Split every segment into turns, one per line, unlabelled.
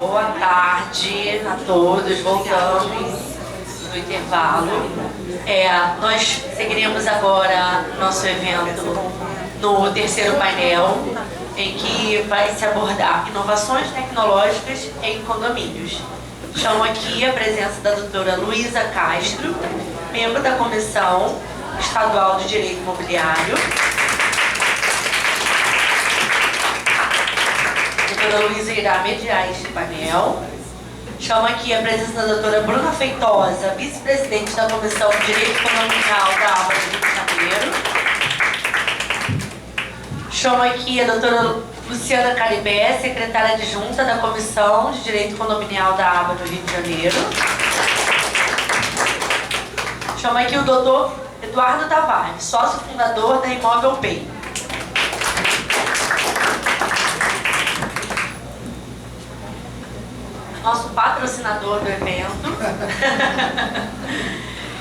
Boa tarde a todos, voltamos do intervalo. Nós seguiremos agora nosso evento no terceiro painel, em que vai se abordar inovações tecnológicas em condomínios. Chamo aqui a presença da doutora Luísa Castro, membro da Comissão Estadual de Direito Imobiliário. A doutora Luísa irá mediar este painel. Chamo aqui a presença da doutora Bruna Feitosa, vice-presidente da Comissão de Direito Condominial da ABA do Rio de Janeiro. Chamo aqui a doutora Luciana Caribé, secretária adjunta da Comissão de Direito Condominial da ABA do Rio de Janeiro. Chamo aqui o doutor Eduardo Tavares, sócio fundador da Imóvel Pay. Nosso patrocinador do evento.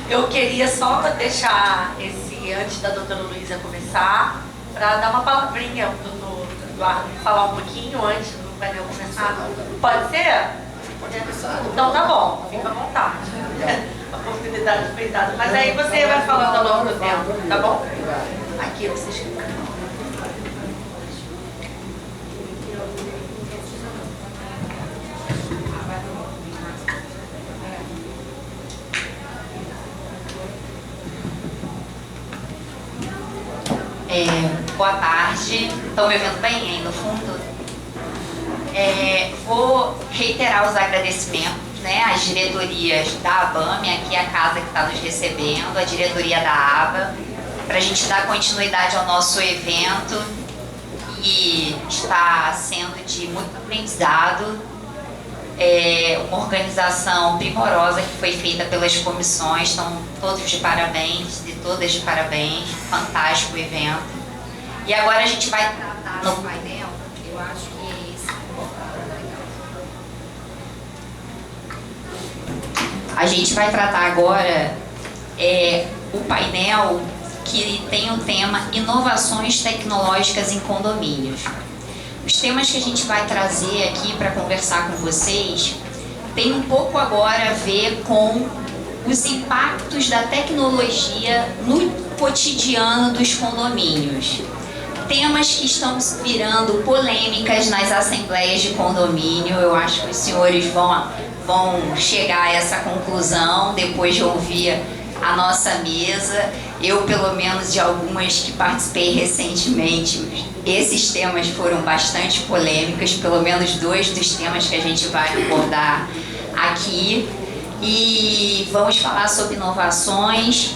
Eu queria só deixar antes da doutora Luísa começar, para dar uma palavrinha ao doutor Eduardo falar um pouquinho antes do painel começar. Pode ser? Então tá bom, fica à vontade. A oportunidade respeitada. Mas aí você vai falando ao longo do tempo, tá bom? Aqui vocês ficam.
Boa tarde, estão me ouvindo bem aí no fundo? Vou reiterar os agradecimentos, né, às diretorias da ABAME, aqui a casa que está nos recebendo, a diretoria da ABA, para a gente dar continuidade ao nosso evento, que está sendo de muito aprendizado, uma organização primorosa que foi feita pelas comissões, estão todos de parabéns, de todas de parabéns, fantástico evento. E agora a gente vai tratar no painel, eu acho que esse a gente vai tratar agora o painel que tem o tema Inovações Tecnológicas em Condomínios. Os temas que a gente vai trazer aqui para conversar com vocês tem um pouco agora a ver com os impactos da tecnologia no cotidiano dos condomínios. Temas que estão virando polêmicas nas assembleias de condomínio. Eu acho que os senhores vão chegar a essa conclusão depois de ouvir a nossa mesa. Eu, pelo menos, de algumas que participei recentemente, esses temas foram bastante polêmicos, pelo menos 2 dos temas que a gente vai abordar aqui. E vamos falar sobre inovações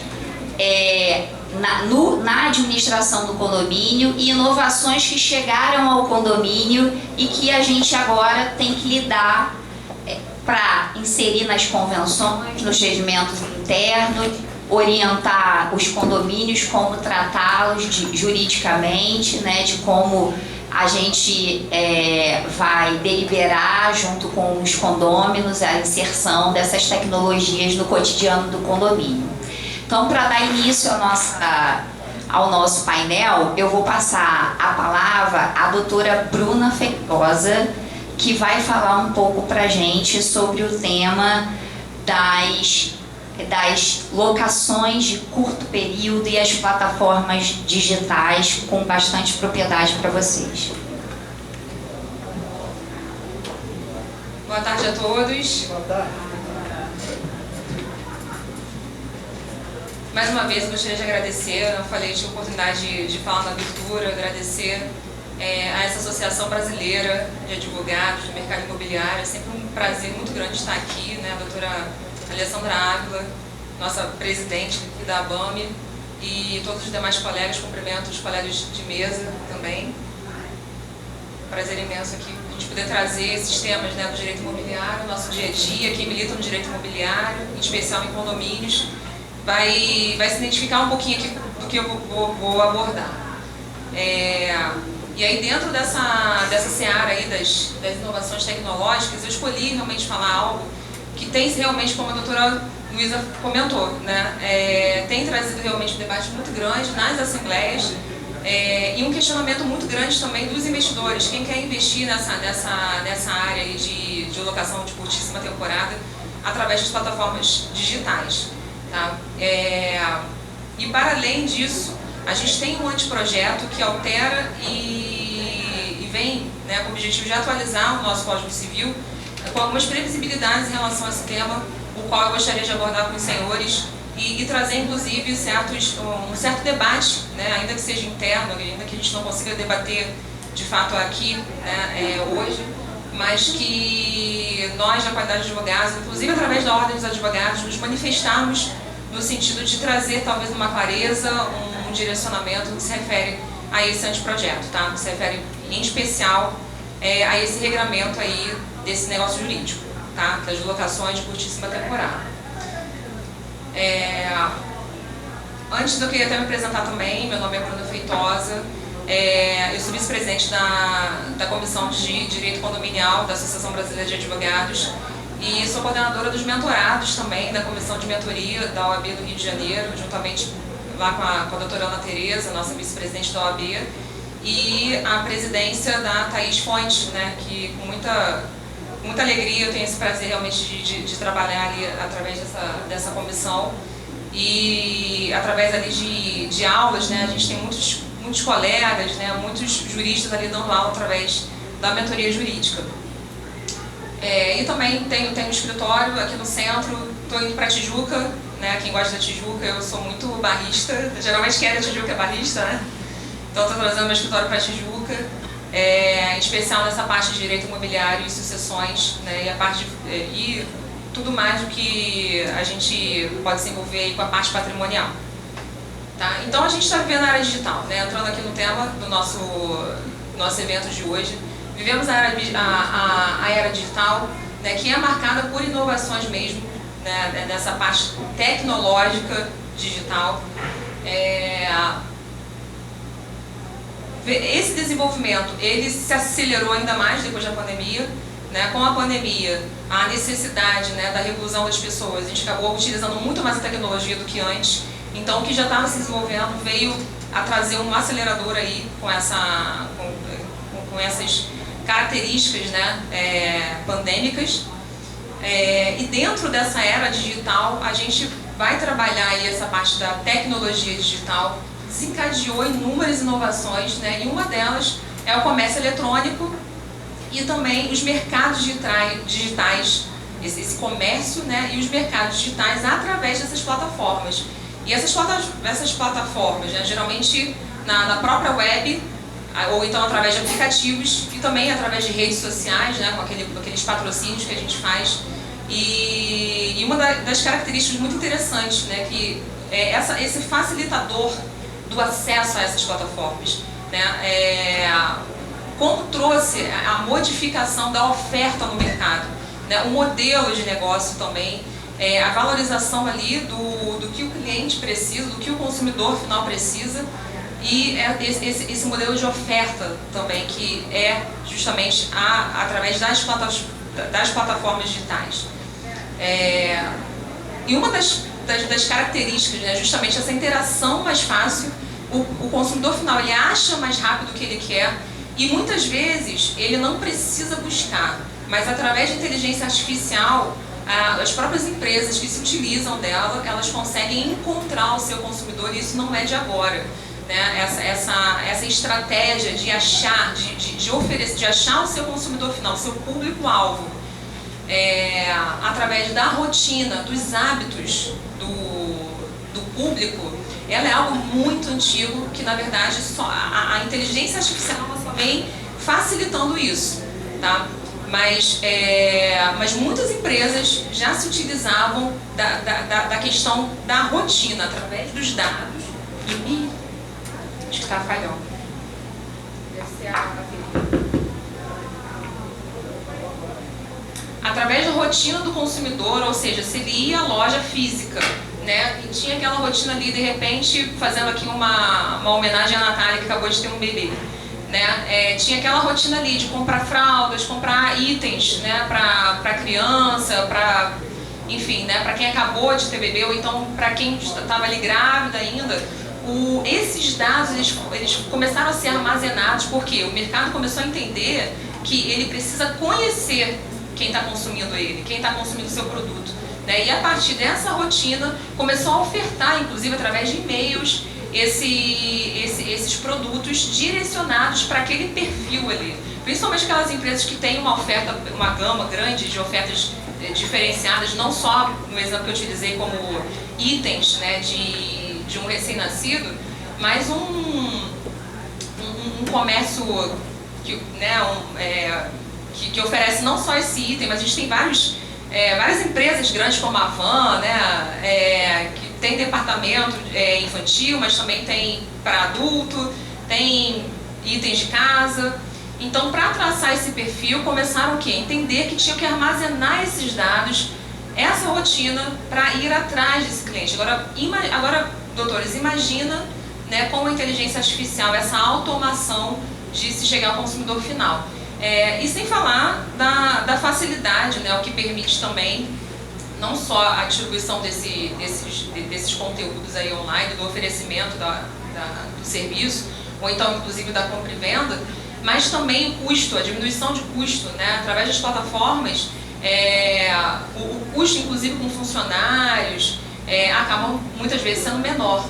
na administração do condomínio e inovações que chegaram ao condomínio e que a gente agora tem que lidar para inserir nas convenções, nos regimentos internos, orientar os condomínios como tratá-los juridicamente, né, de como a gente vai deliberar junto com os condôminos a inserção dessas tecnologias no cotidiano do condomínio. Então, para dar início ao nosso painel, eu vou passar a palavra à doutora Bruna Feitosa, que vai falar um pouco para a gente sobre o tema das locações de curto período e as plataformas digitais, com bastante propriedade para vocês.
Boa tarde a todos.
Boa tarde.
Mais uma vez, gostaria de agradecer, eu falei, tive a oportunidade de falar na abertura, agradecer a essa Associação Brasileira de Advogados do Mercado Imobiliário. É sempre um prazer muito grande estar aqui, né, a doutora Alessandra Ávila, nossa presidente aqui da ABAME, e todos os demais colegas, cumprimento os colegas de mesa também. Prazer imenso aqui a gente poder trazer esses temas, né, do direito imobiliário, nosso dia a dia, quem milita no direito imobiliário, em especial em condomínios, vai se identificar um pouquinho aqui do que eu vou abordar. E aí, dentro dessa seara aí das inovações tecnológicas, eu escolhi realmente falar algo que tem realmente, como a doutora Luísa comentou, né, tem trazido realmente um debate muito grande nas assembleias, E um questionamento muito grande também dos investidores, quem quer investir nessa área aí de locação de curtíssima temporada através das plataformas digitais. Tá? E para além disso, a gente tem um anteprojeto que altera e vem, né, com o objetivo de atualizar o nosso Código Civil com algumas previsibilidades em relação a esse tema, o qual eu gostaria de abordar com os senhores e trazer, inclusive, um certo debate, né, ainda que seja interno, ainda que a gente não consiga debater de fato aqui, né, hoje, mas que nós, na qualidade de advogados, inclusive através da Ordem dos Advogados, nos manifestarmos no sentido de trazer talvez uma clareza, um direcionamento que se refere a esse anteprojeto, tá? Que se refere em especial a esse regramento aí desse negócio jurídico, tá? Das locações de curtíssima temporada. Antes eu queria até me apresentar também, meu nome é Bruna Feitosa, eu sou vice-presidente da Comissão de Direito Condominial da Associação Brasileira de Advogados e sou coordenadora dos mentorados também, da Comissão de Mentoria da OAB do Rio de Janeiro, juntamente lá com a doutora Ana Tereza, nossa vice-presidente da OAB, e a presidência da Thaís Fonte, né, que com muita alegria eu tenho esse prazer realmente de trabalhar ali através dessa comissão e através ali de aulas, né, a gente tem muitos colegas, né, muitos juristas ali dando aula através da mentoria jurídica. E também tenho um escritório aqui no centro, estou indo para a Tijuca, né, quem gosta da Tijuca, eu sou muito barrista, geralmente quem é da Tijuca é barrista, né? Então estou trazendo meu escritório para a Tijuca, em especial nessa parte de direito imobiliário e sucessões, né, e tudo mais do que a gente pode se envolver aí com a parte patrimonial. Tá? Então a gente está vivendo a área digital, né? Entrando aqui no tema do nosso evento de hoje. Vivemos a era digital, né, que é marcada por inovações mesmo, né, nessa parte tecnológica digital. Esse desenvolvimento ele se acelerou ainda mais depois da pandemia. Né, com a pandemia, a necessidade, né, da reclusão das pessoas, a gente acabou utilizando muito mais a tecnologia do que antes. Então, o que já estava se desenvolvendo veio a trazer um acelerador aí com essas características, né, pandêmicas. E dentro dessa era digital, a gente vai trabalhar aí essa parte da tecnologia digital, desencadeou inúmeras inovações, né, e uma delas é o comércio eletrônico e também os mercados digitais, esse comércio, né, e os mercados digitais através dessas plataformas. E essas plataformas, né, geralmente na própria web, ou então através de aplicativos e também através de redes sociais, né, com aqueles patrocínios que a gente faz. E uma das características muito interessantes, né, que é esse facilitador do acesso a essas plataformas, né, como trouxe a modificação da oferta no mercado, né, o modelo de negócio também, a valorização ali do que o cliente precisa, do que o consumidor final precisa, e esse modelo de oferta também, que é justamente através das plataformas digitais. E uma das características, né, justamente essa interação mais fácil, o consumidor final ele acha mais rápido o que ele quer e muitas vezes ele não precisa buscar, mas através de inteligência artificial, as próprias empresas que se utilizam dela, elas conseguem encontrar o seu consumidor, e isso não é de agora. Né? Essa estratégia de achar, de oferecer, de achar o seu consumidor final, o seu público-alvo, através da rotina, dos hábitos do público, ela é algo muito antigo, que na verdade a inteligência artificial só vem facilitando isso. Tá? Mas muitas empresas já se utilizavam da questão da rotina, através dos dados. Acho que está falhando. Deve ser a através da rotina do consumidor, ou seja, se ele ia à loja física, né, e tinha aquela rotina ali, de repente, fazendo aqui uma homenagem à Natália, que acabou de ter um bebê. Né, tinha aquela rotina ali de comprar fraldas, comprar itens, né, para criança, enfim, né, para quem acabou de ter bebê, ou então para quem estava ali grávida ainda, esses dados eles começaram a ser armazenados porque o mercado começou a entender que ele precisa conhecer quem está consumindo ele, quem está consumindo o seu produto, né? E a partir dessa rotina começou a ofertar, inclusive através de e-mails, esses produtos direcionados para aquele perfil ali. Principalmente aquelas empresas que têm uma oferta, uma gama grande de ofertas diferenciadas, não só no exemplo que eu utilizei como itens, né, de um recém-nascido, mas um comércio que, né, que oferece não só esse item, mas a gente tem várias empresas grandes como a Van, né, que tem departamento infantil, mas também tem para adulto, tem itens de casa. Então, para traçar esse perfil, começaram o quê? Entender que tinham que armazenar esses dados, essa rotina, para ir atrás desse cliente. Agora, doutores, imagina, né, com a inteligência artificial, essa automação de se chegar ao consumidor final. E sem falar da facilidade, né, o que permite também não só a distribuição desses conteúdos aí online, do oferecimento do serviço, ou então inclusive da compra e venda, mas também o custo, a diminuição de custo, né, através das plataformas, o custo inclusive com funcionários acabam muitas vezes sendo menor.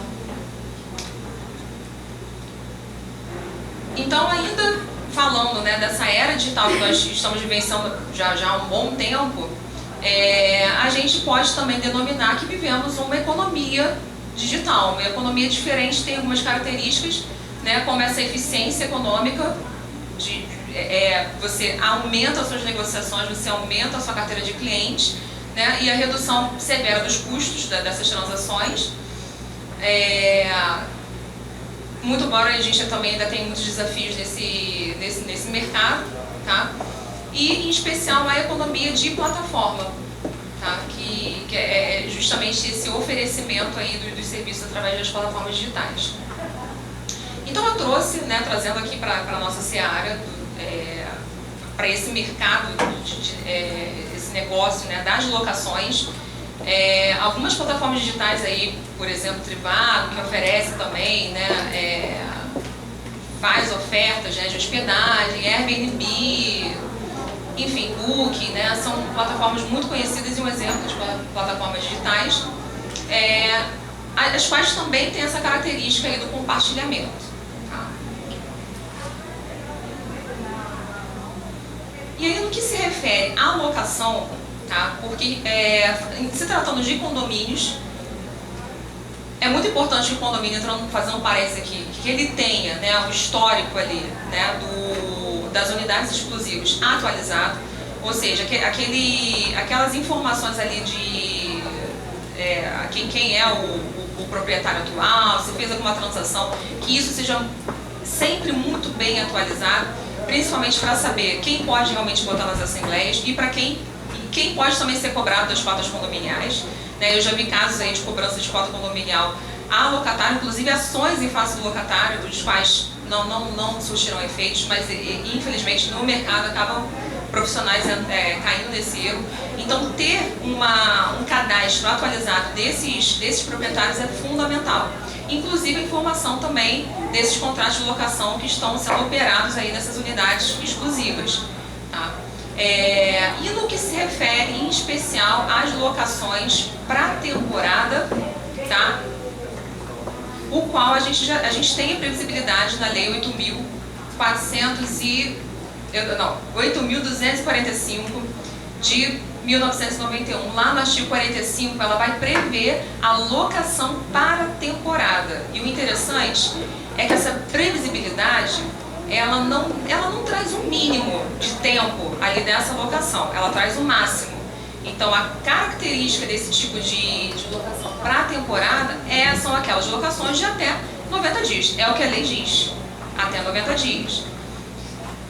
Então, ainda falando, né, dessa era digital que nós estamos vivenciando já há um bom tempo, a gente pode também denominar que vivemos uma economia digital, uma economia diferente, tem algumas características, né, como essa eficiência econômica, você aumenta as suas negociações, você aumenta a sua carteira de clientes, né, e a redução severa dos custos dessas transações. Muito embora a gente também ainda tem muitos desafios nesse mercado, tá? E em especial a economia de plataforma, tá? Que é justamente esse oferecimento aí dos serviços através das plataformas digitais. Então eu trouxe, né, trazendo aqui para a nossa seara, para esse mercado, esse negócio, né, das locações, algumas plataformas digitais aí, por exemplo, Trivago, que oferece também, né, faz ofertas, né, de hospedagem, Airbnb, enfim, Book, né, são plataformas muito conhecidas e um exemplo de plataformas digitais, as quais também têm essa característica aí do compartilhamento. Tá? E aí, no que se refere à locação, tá? Porque se tratando de condomínios, é muito importante que o condomínio, fazendo um parênteses aqui, que ele tenha, né, o histórico ali, né, das unidades exclusivas atualizado, ou seja, aquelas informações ali de quem é o proprietário atual, se fez alguma transação, que isso seja sempre muito bem atualizado, principalmente para saber quem pode realmente votar nas assembleias e para quem pode também ser cobrado das cotas condominiais. Eu já vi casos aí de cobrança de cota condominial a locatário, inclusive ações em face do locatário, dos quais não surtiram efeitos, mas infelizmente no mercado acabam profissionais caindo nesse erro. Então, ter um cadastro atualizado desses proprietários é fundamental. Inclusive a informação também desses contratos de locação que estão sendo operados aí nessas unidades exclusivas. Tá? E no que se refere em especial às locações para temporada, tá? O qual a gente tem a previsibilidade na Lei 8.245 de 1991. Lá no artigo 45, ela vai prever a locação para temporada. E o interessante é que essa previsibilidade, ela não traz um mínimo de tempo ali dessa locação, ela traz o máximo. Então, a característica desse tipo de locação para temporada são aquelas locações de até 90 dias. É o que a lei diz, até 90 dias.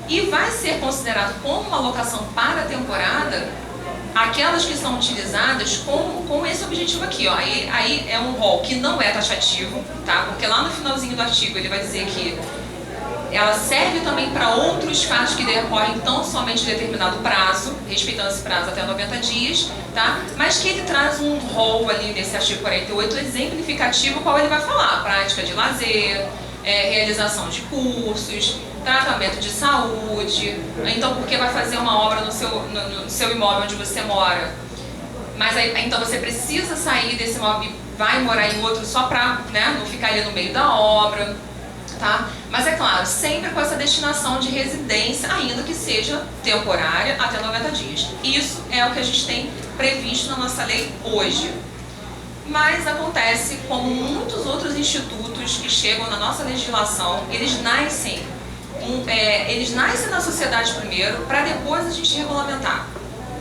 E vai ser considerado como uma locação para temporada aquelas que são utilizadas com esse objetivo aqui. Ó. Aí é um rol que não é taxativo, tá? Porque lá no finalzinho do artigo ele vai dizer que ela serve também para outros fatos que decorrem tão somente em determinado prazo, respeitando esse prazo até 90 dias, tá? Mas que ele traz um rol ali nesse artigo 48 exemplificativo, qual ele vai falar: prática de lazer, realização de cursos, tratamento de saúde. Então, porque vai fazer uma obra no seu imóvel onde você mora, mas aí, então você precisa sair desse imóvel e vai morar em outro só para, né, não ficar ali no meio da obra, tá? Mas é claro, sempre com essa destinação de residência, ainda que seja temporária, até 90 dias. Isso é o que a gente tem previsto na nossa lei hoje. Mas acontece como muitos outros institutos que chegam na nossa legislação, eles nascem na sociedade primeiro, para depois a gente regulamentar,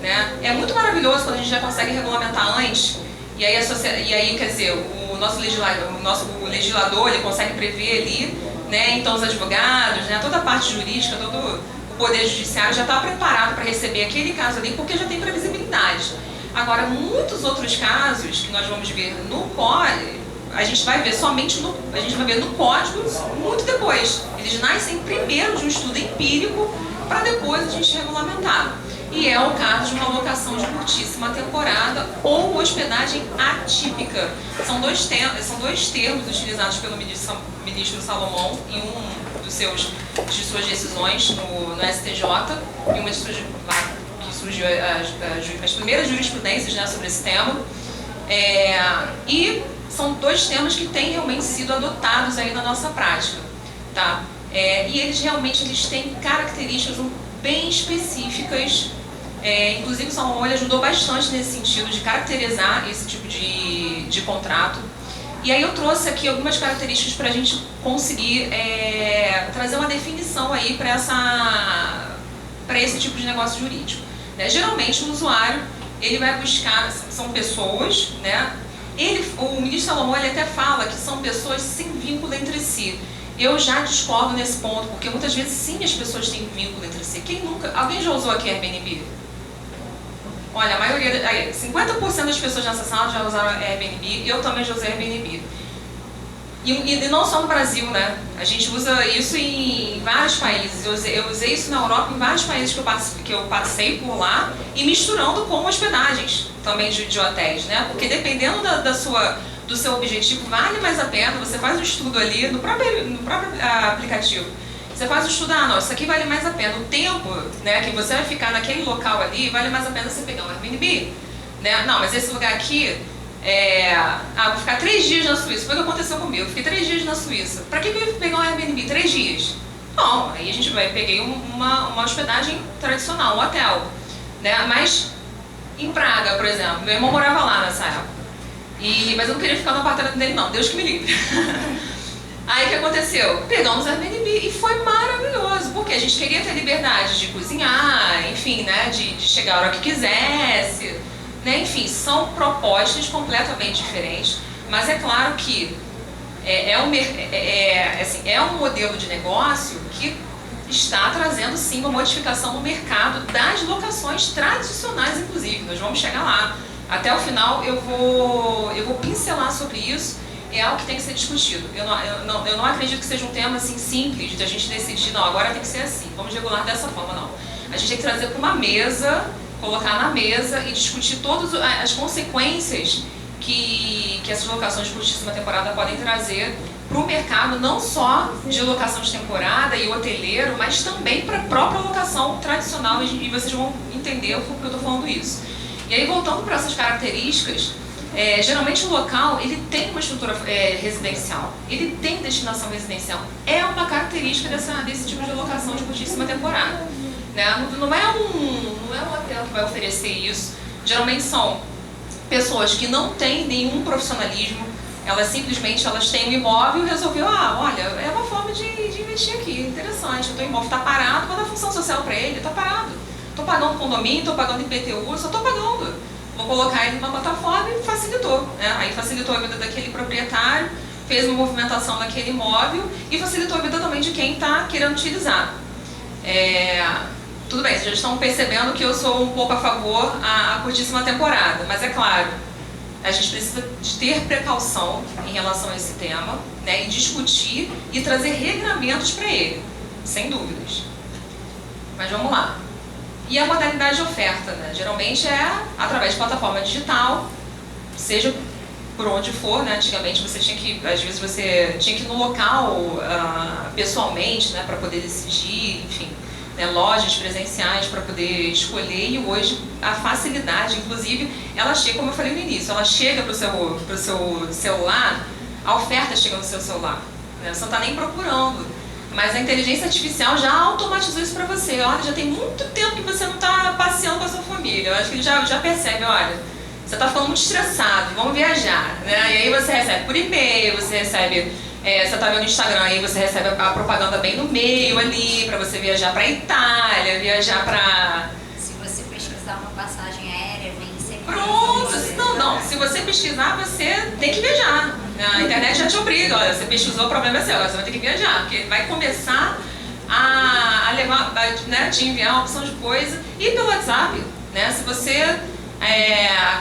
né? É muito maravilhoso quando a gente já consegue regulamentar antes, e aí, quer dizer, o nosso legislador ele consegue prever ali, né? Então os advogados, né, toda a parte jurídica, todo o poder judiciário já está preparado para receber aquele caso ali, porque já tem previsibilidade. Agora, muitos outros casos que nós vamos ver no código, a gente vai ver no código muito depois. Eles nascem primeiro de um estudo empírico para depois a gente regulamentar. E é o caso de uma locação de curtíssima temporada ou hospedagem atípica. São dois termos utilizados pelo ministro Salomão em de suas decisões no STJ, e uma que surgiu as primeiras jurisprudências, né, sobre esse tema. E são dois temas que têm realmente sido adotados aí na nossa prática, tá? E eles têm características bem específicas. Inclusive o Salomão ajudou bastante nesse sentido de caracterizar esse tipo de contrato. E aí eu trouxe aqui algumas características para a gente conseguir trazer uma definição aí para esse tipo de negócio jurídico, né? Geralmente o usuário ele vai buscar, são pessoas, né? O ministro Salomão ele até fala que são pessoas sem vínculo entre si. Eu já discordo nesse ponto, porque muitas vezes sim as pessoas têm vínculo entre si. Alguém já usou aqui Airbnb? Olha, a maioria, 50% das pessoas nessa sala já usaram Airbnb, eu também já usei Airbnb. E não só no Brasil, né? A gente usa isso em vários países. Eu usei isso na Europa, em vários países que eu passei por lá, e misturando com hospedagens também de hotéis, né? Porque dependendo do seu objetivo, vale mais a pena. Você faz um estudo ali no próprio aplicativo. Você faz um estudo, não, isso aqui vale mais a pena. O tempo, né, que você vai ficar naquele local ali, vale mais a pena você pegar um Airbnb, né? Não, mas esse lugar aqui, vou ficar 3 dias na Suíça. Foi o que aconteceu comigo. Eu fiquei 3 dias na Suíça. Pra que eu ia pegar um Airbnb 3 dias? Não, aí a gente peguei uma hospedagem tradicional, um hotel, né? Mas em Praga, por exemplo, meu irmão morava lá nessa época. Mas eu não queria ficar no apartamento dele, não. Deus que me livre. Aí o que aconteceu? Pegamos Airbnb e foi maravilhoso, porque a gente queria ter liberdade de cozinhar, enfim, né? De chegar a hora que quisesse, né? Enfim, são propostas completamente diferentes, mas é claro que é um modelo de negócio que está trazendo sim uma modificação no mercado das locações tradicionais, inclusive. Nós vamos chegar lá. Até o final eu vou pincelar sobre isso. É algo que tem que ser discutido. Eu não acredito que seja um tema assim simples de a gente decidir, não, agora tem que ser assim, vamos regular dessa forma, não. A gente tem que trazer para uma mesa, colocar na mesa e discutir todas as consequências que essas locações de curtíssima temporada podem trazer para o mercado, não só de locação de temporada e hoteleiro, mas também para a própria locação tradicional, e vocês vão entender por que eu estou falando isso. E aí, voltando para essas características, geralmente o local ele tem uma estrutura residencial, ele tem destinação residencial, é uma característica desse tipo de locação de curtíssima temporada, né? Não é um hotel que vai oferecer isso. Geralmente são pessoas que não têm nenhum profissionalismo, elas simplesmente têm um imóvel e resolveu, olha, é uma forma de investir aqui, interessante, o teu imóvel está parado, vou dar função social para ele, está parado, estou pagando condomínio, estou pagando IPTU, só estou pagando. Vou colocar ele numa plataforma e facilitou, né? Aí facilitou a vida daquele proprietário, fez uma movimentação naquele imóvel e facilitou a vida também de quem está querendo utilizar. Tudo bem, vocês já estão percebendo que eu sou um pouco a favor a curtíssima temporada, mas é claro, a gente precisa de ter precaução em relação a esse tema, né? E discutir e trazer regramentos para ele. sem dúvidas. Mas vamos lá. E a modalidade de oferta, né? Geralmente é através de plataforma digital, seja por onde for, né? Antigamente você tinha que, às vezes você tinha que ir no local pessoalmente, né? Para poder decidir, enfim, né? Lojas presenciais para poder escolher, e hoje a facilidade, inclusive, ela chega, como eu falei no início, ela chega para o seu celular, a oferta chega no seu celular, né? Você não está nem procurando. Mas a inteligência artificial já automatizou isso para você. Olha, já tem muito tempo que você não está passeando com a sua família. Eu acho que ele já percebe, olha, você está ficando muito estressado, vamos viajar, né? E aí você recebe por e-mail, você recebe, você está vendo no Instagram, aí você recebe a propaganda bem no meio ali, para você viajar para a Itália, viajar para...
Se você pesquisar uma passagem aérea, vem sempre...
Pronto! Não, se você pesquisar, você tem que viajar. A internet já te obriga, olha, você pesquisou, o problema é seu, agora você vai ter que viajar, porque vai começar a levar, né, te enviar uma opção de coisa. E pelo WhatsApp, né, se você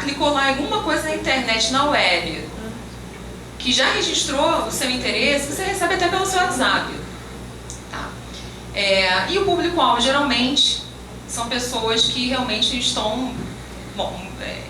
clicou lá em alguma coisa na internet, na web, que já registrou o seu interesse, você recebe até pelo seu WhatsApp. Tá? E o público-alvo, geralmente, são pessoas que realmente estão... Bom,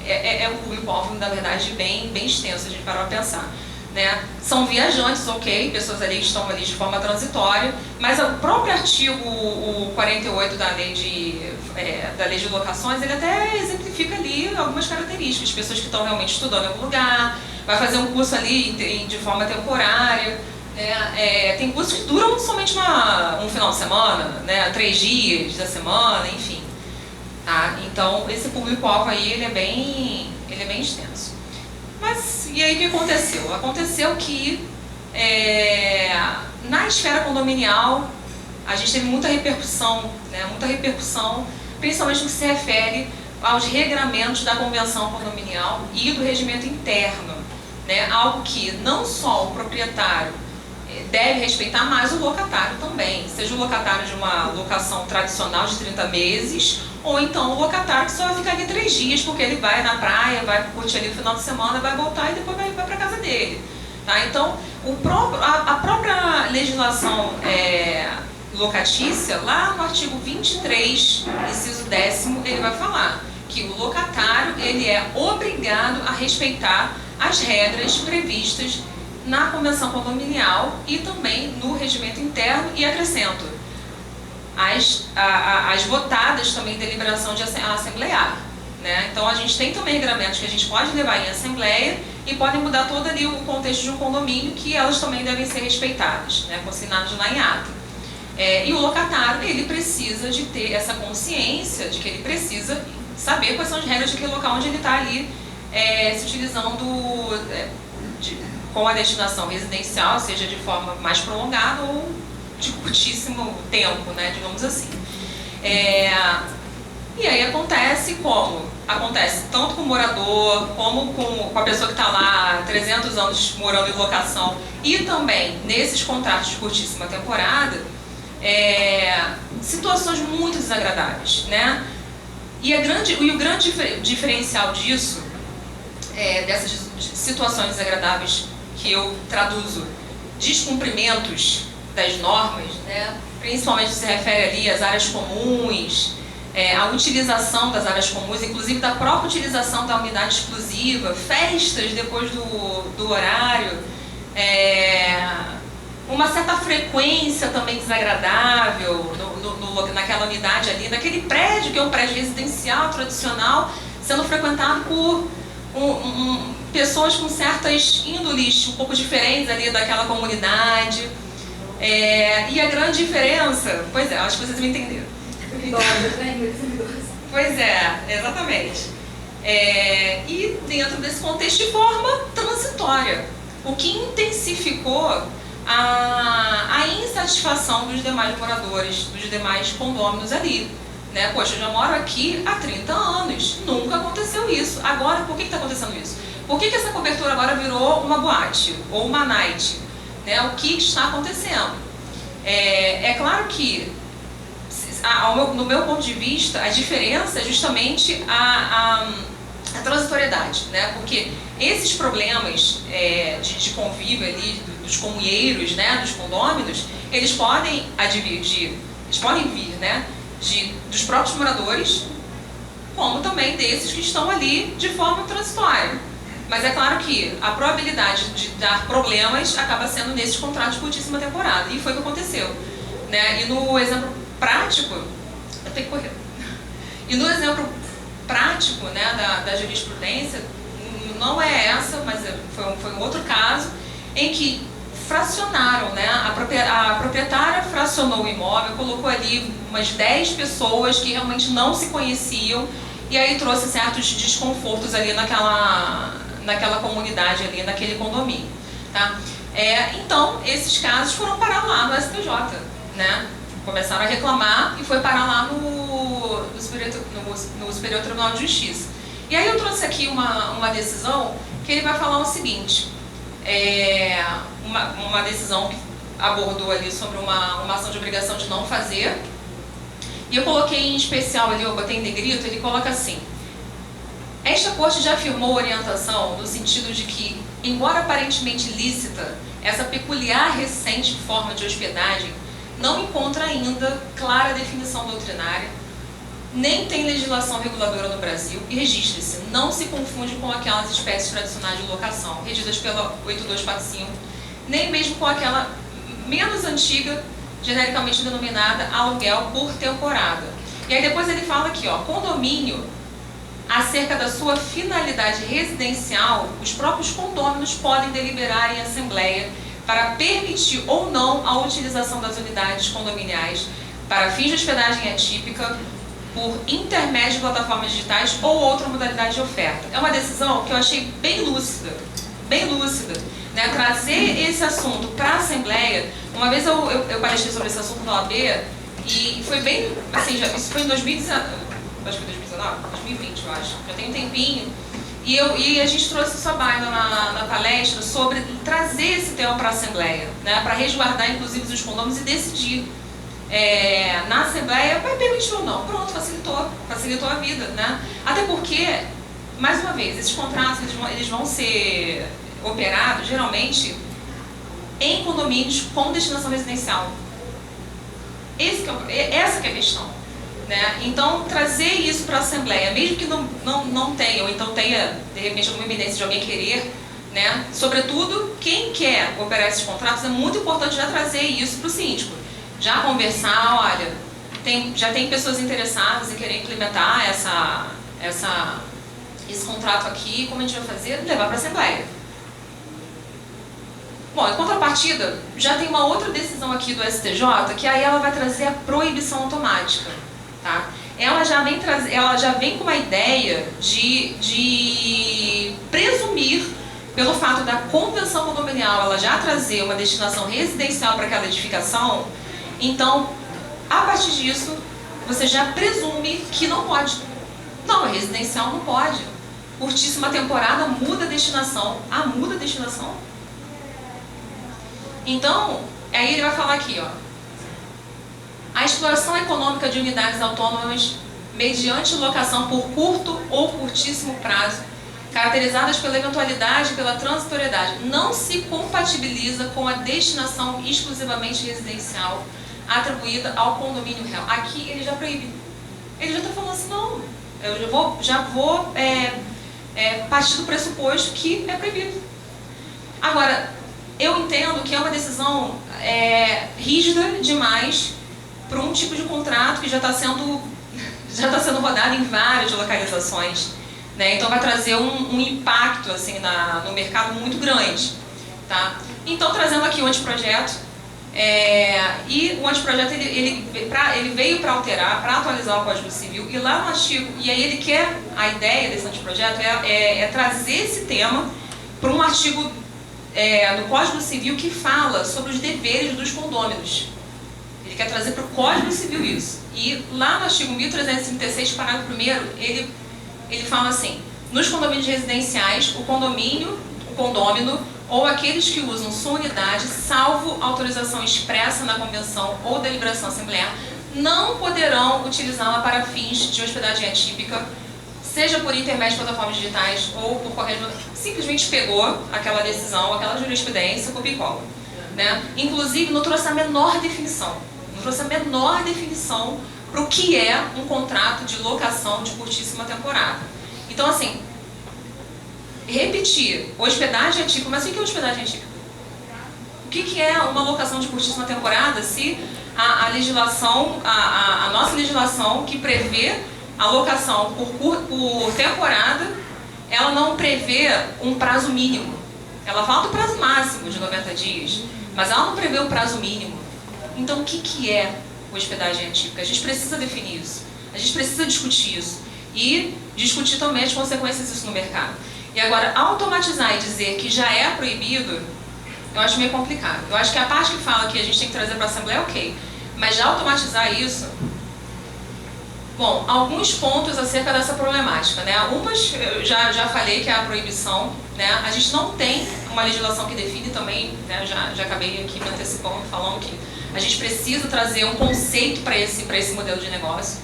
é um público-alvo, na verdade, bem extenso, a gente parou a pensar. Né? São viajantes, ok, pessoas ali que estão ali de forma transitória, mas o próprio artigo o 48 da lei de locações, ele até exemplifica ali algumas características, pessoas que estão realmente estudando em algum lugar, vai fazer um curso ali de forma temporária, né? Tem cursos que duram somente um final de semana, né? 3 dias da semana, enfim. Tá? Então, esse público-alvo aí, ele é bem extenso. Mas, e aí o que aconteceu? Aconteceu que, na esfera condominial, a gente teve muita repercussão, né? Muita repercussão, principalmente no que se refere aos regramentos da convenção condominial e do regimento interno, né? Algo que não só o proprietário deve respeitar, mas o locatário também. Seja o locatário de uma locação tradicional de 30 meses, ou então o locatário que só vai ficar ali 3 dias, porque ele vai na praia, vai curtir ali o final de semana, vai voltar e depois vai para casa dele. Tá? Então, a própria legislação locatícia, lá no artigo 23, inciso 10º, ele vai falar que o locatário ele é obrigado a respeitar as regras previstas na convenção condominial e também no regimento interno, e acrescento, as votadas também em deliberação de assemblear, né? Então a gente tem também regramentos que a gente pode levar em assembleia e podem mudar todo ali o contexto de um condomínio, que elas também devem ser respeitadas, né? Consignados lá em ata. E o locatário, ele precisa de ter essa consciência de que ele precisa saber quais são as regras daquele local onde ele está ali se utilizando com a destinação residencial, seja de forma mais prolongada ou de curtíssimo tempo, né, digamos assim. E aí acontece como? Acontece tanto com o morador, como com a pessoa que está lá há 300 anos morando em locação, e também nesses contratos de curtíssima temporada, situações muito desagradáveis, né? E o grande diferencial disso, dessas situações desagradáveis, que eu traduzo descumprimentos das normas, né? Principalmente se refere ali às áreas comuns, a utilização das áreas comuns, inclusive da própria utilização da unidade exclusiva, festas depois do horário, uma certa frequência também desagradável naquela unidade ali, naquele prédio que é um prédio residencial tradicional, sendo frequentado por pessoas com certas índoles um pouco diferentes ali daquela comunidade. E a grande diferença, pois acho que vocês me entenderam. Pois exatamente. E dentro desse contexto de forma transitória, o que intensificou a insatisfação dos demais moradores, dos demais condôminos ali. Né? Poxa, eu já moro aqui há 30 anos, nunca aconteceu isso. Agora, por que está acontecendo isso? Por que essa cobertura agora virou uma boate ou uma night? Né? O que está acontecendo? É claro que, no meu ponto de vista, a diferença é justamente a transitoriedade, né? Porque esses problemas de convívio ali dos comunheiros, né, dos condôminos, eles podem vir, né, dos próprios moradores, como também desses que estão ali de forma transitória. Mas é claro que a probabilidade de dar problemas acaba sendo nesses contratos de curtíssima temporada, e foi o que aconteceu, né? E no exemplo prático, eu tenho que correr. E no exemplo prático, né, da jurisprudência, não é essa, mas foi um outro caso, em que fracionaram, né, a proprietária fracionou o imóvel, colocou ali umas 10 pessoas que realmente não se conheciam, e aí trouxe certos desconfortos ali naquela comunidade, ali naquele condomínio. Tá? Então, esses casos foram parar lá no STJ, né? Começaram a reclamar e foi parar lá no Superior Tribunal de Justiça. E aí eu trouxe aqui uma decisão que ele vai falar o seguinte, uma decisão que abordou ali sobre uma ação de obrigação de não fazer, e eu coloquei em especial ali, eu botei em negrito, ele coloca assim: esta corte já afirmou orientação no sentido de que, embora aparentemente lícita, essa peculiar recente forma de hospedagem não encontra ainda clara definição doutrinária, nem tem legislação reguladora no Brasil, e registre-se, não se confunde com aquelas espécies tradicionais de locação, regidas pela 8245, nem mesmo com aquela menos antiga, genericamente denominada aluguel por temporada. E aí depois ele fala aqui, ó, condomínio, acerca da sua finalidade residencial, os próprios condôminos podem deliberar em assembleia para permitir ou não a utilização das unidades condominiais para fins de hospedagem atípica por intermédio de plataformas digitais ou outra modalidade de oferta. É uma decisão que eu achei bem lúcida, né? Trazer esse assunto para a Assembleia. Uma vez eu palestrei sobre esse assunto na OAB e foi bem, assim, isso foi em 2019, acho que foi 2020, eu acho, já tem um tempinho, e a gente trouxe isso à baila na palestra sobre trazer esse tema para a Assembleia, né, para resguardar inclusive os condôminos e decidir na Assembleia vai permitir ou não. Pronto, facilitou a vida, né? Até porque, mais uma vez, esses contratos eles vão ser operados geralmente em condomínios com destinação residencial. Essa que é a questão, né? Então, trazer isso para a Assembleia, mesmo que não tenha, ou então tenha, de repente, alguma eminência de alguém querer, né? Sobretudo, quem quer operar esses contratos, é muito importante já trazer isso para o síndico. Já conversar, olha, já tem pessoas interessadas em querer implementar esse contrato aqui, como a gente vai fazer? Levar para a Assembleia. Bom, em contrapartida, já tem uma outra decisão aqui do STJ, que aí ela vai trazer a proibição automática. Tá? Ela já vem com uma ideia de presumir, pelo fato da convenção condominial ela já trazer uma destinação residencial para aquela edificação, então, a partir disso, você já presume que não pode. Não, a residencial não pode. Curtíssima temporada muda a destinação. Muda a destinação? Então, aí ele vai falar aqui, ó. A exploração econômica de unidades autônomas mediante locação por curto ou curtíssimo prazo, caracterizadas pela eventualidade e pela transitoriedade, não se compatibiliza com a destinação exclusivamente residencial atribuída ao condomínio real. Aqui ele já proíbe. Ele já está falando assim, não, eu já vou partir do pressuposto que é proibido. Agora, eu entendo que é uma decisão rígida demais para um tipo de contrato que já está sendo rodado em várias localizações, né? Então vai trazer um impacto assim, no mercado muito grande. Tá? Então, trazendo aqui o anteprojeto, e o anteprojeto ele veio para alterar, para atualizar o Código Civil, e lá no artigo, e aí ele quer, a ideia desse anteprojeto é trazer esse tema para um artigo no Código Civil que fala sobre os deveres dos condôminos. Ele quer trazer para o Código Civil isso. E lá no artigo 1336, parágrafo 1º, ele fala assim: nos condomínios residenciais, o condômino ou aqueles que usam sua unidade, salvo autorização expressa na convenção ou deliberação assemblear, não poderão utilizá-la para fins de hospedagem atípica, seja por intermédio de plataformas digitais ou por qualquer... simplesmente pegou aquela decisão, aquela jurisprudência, copia e cola, né? Inclusive, não trouxe a menor definição. Não trouxe a menor definição para o que é um contrato de locação de curtíssima temporada. Então, assim, repetir, hospedagem atípica, mas o que é hospedagem atípica? O que é uma locação de curtíssima temporada se a legislação, a nossa legislação que prevê a locação por temporada, ela não prevê um prazo mínimo. Ela fala do prazo máximo de 90 dias, mas ela não prevê o prazo mínimo. Então, o que é hospedagem atípica? A gente precisa definir isso. A gente precisa discutir isso. E discutir também as consequências disso no mercado. E agora, automatizar e dizer que já é proibido, eu acho meio complicado. Eu acho que a parte que fala que a gente tem que trazer para a Assembleia, ok. Mas já automatizar isso... Bom, alguns pontos acerca dessa problemática, né? Umas, eu já falei que é a proibição, né? A gente não tem uma legislação que define também, né? Já acabei aqui me antecipando, falando que a gente precisa trazer um conceito para esse modelo de negócio,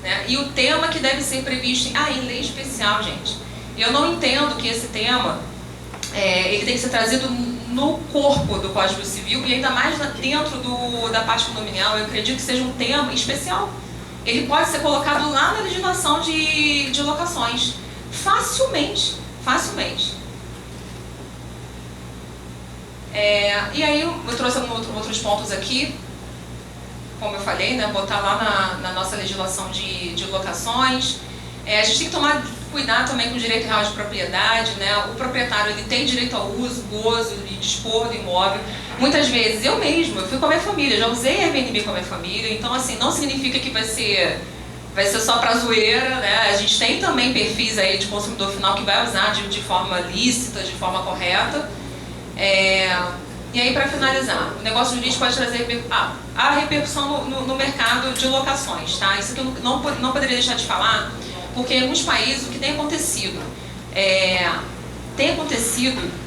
né? E o tema que deve ser previsto em lei especial, gente. Eu não entendo que esse tema, ele tem que ser trazido no corpo do Código Civil e ainda mais dentro da parte condominial. Eu acredito que seja um tema especial. Ele pode ser colocado lá na legislação de locações. Facilmente. Facilmente. E aí eu trouxe outros pontos aqui. Como eu falei, né, botar lá na nossa legislação de locações. A gente tem que tomar cuidado também com o direito real de propriedade, né? O proprietário ele tem direito ao uso, gozo e dispor do imóvel. Muitas vezes, eu fui com a minha família, já usei Airbnb com a minha família, então assim, não significa que vai ser só pra zoeira, né? A gente tem também perfis aí de consumidor final que vai usar de forma lícita, de forma correta. E aí, para finalizar, o negócio jurídico pode trazer a repercussão no mercado de locações, tá? Isso que eu não poderia deixar de falar, porque em alguns países o que tem acontecido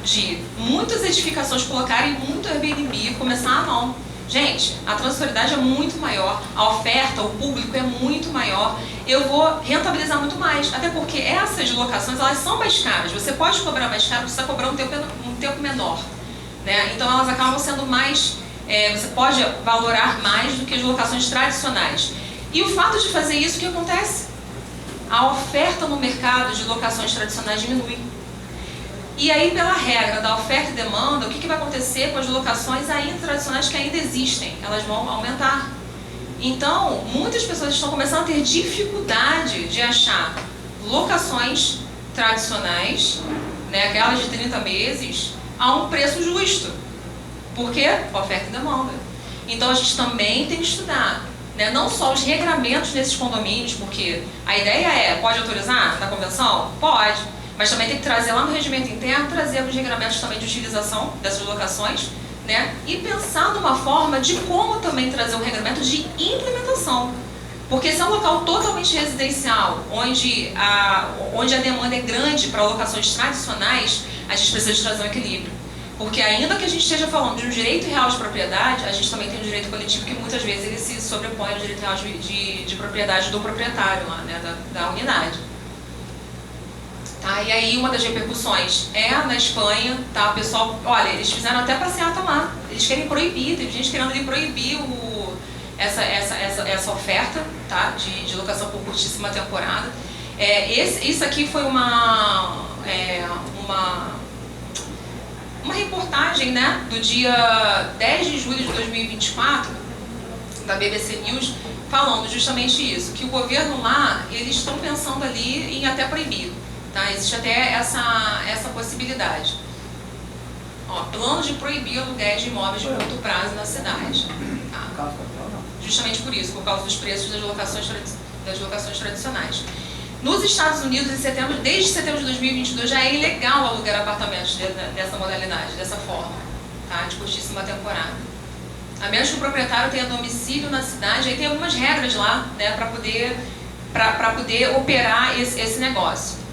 de muitas edificações colocarem muito Airbnb e começar não. Gente, a transferidade é muito maior, a oferta, o público é muito maior, eu vou rentabilizar muito mais, até porque essas locações elas são mais caras, você pode cobrar mais caro, você está cobrando um tempo menor, né? Então elas acabam sendo mais, você pode valorar mais do que as locações tradicionais. E o fato de fazer isso, o que acontece? A oferta no mercado de locações tradicionais diminui. E aí, pela regra da oferta e demanda, o que vai acontecer com as locações ainda tradicionais que ainda existem? Elas vão aumentar. Então, muitas pessoas estão começando a ter dificuldade de achar locações tradicionais, né, aquelas de 30 meses, a um preço justo. Por quê? Oferta e demanda. Então, a gente também tem que estudar, né, não só os regramentos desses condomínios, porque a ideia pode autorizar na convenção? Pode. Mas também tem que trazer lá no regimento interno, trazer os regramentos também de utilização dessas locações, né? E pensar numa forma de como também trazer um regramento de implementação. Porque se é um local totalmente residencial, onde a demanda é grande para locações tradicionais, a gente precisa de trazer um equilíbrio. Porque ainda que a gente esteja falando de um direito real de propriedade, a gente também tem um direito coletivo que muitas vezes ele se sobrepõe ao direito real de propriedade do proprietário lá, né? da unidade. Tá, e aí uma das repercussões na Espanha, tá, pessoal, olha, eles fizeram até passeata lá, eles querem proibir, tem gente querendo proibir essa oferta, tá, de locação por curtíssima temporada. Isso aqui foi uma reportagem, né, do dia 10 de julho de 2024, da BBC News, falando justamente isso, que o governo lá, eles estão pensando ali em até proibir. Tá? Existe até essa possibilidade. Plano de proibir aluguéis de imóveis de curto prazo na cidade. Tá? Justamente por isso, por causa dos preços das locações tradicionais. Nos Estados Unidos, desde setembro de 2022, já é ilegal alugar apartamentos dessa modalidade, dessa forma, tá? De curtíssima temporada. A menos que o proprietário tenha domicílio na cidade, aí tem algumas regras lá, né, para poder operar esse negócio.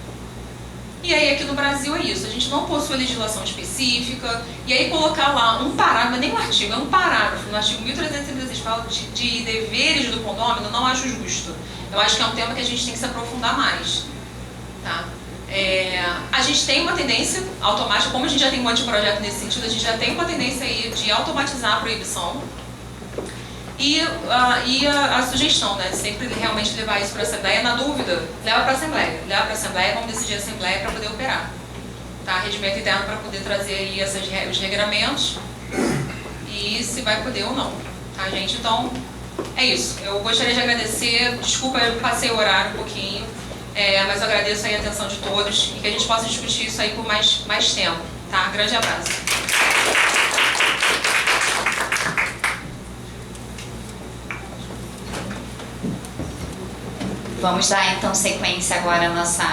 E aí aqui no Brasil é isso, a gente não possui legislação específica, e aí colocar lá um parágrafo, nem um artigo, é um parágrafo, no artigo 1336 fala de deveres do condômino, não acho justo. Eu acho que é um tema que a gente tem que se aprofundar mais. gente tem uma tendência automática, como a gente já tem um monte de projeto nesse sentido, a gente já tem uma tendência aí de automatizar a proibição. E a sugestão, né, de sempre realmente levar isso para a Assembleia. Na dúvida, leva para a Assembleia. Leva para a Assembleia, vamos decidir a Assembleia para poder operar. Tá? Regimento interno para poder trazer aí os regramentos e se vai poder ou não. Tá, gente? Então, é isso. Eu gostaria de agradecer, desculpa, eu passei o horário um pouquinho, mas eu agradeço aí a atenção de todos e que a gente possa discutir isso aí por mais tempo. Tá? Grande abraço.
Vamos dar então sequência agora à nossa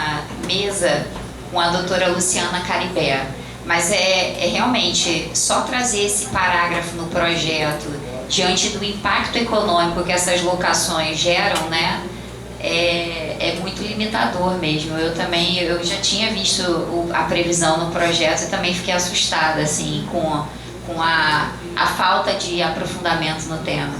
mesa com a doutora Luciana Caribé. Mas é realmente só trazer esse parágrafo no projeto diante do impacto econômico que essas locações geram, né? É muito limitador mesmo. Eu já tinha visto a previsão no projeto e também fiquei assustada assim, com a falta de aprofundamento no tema.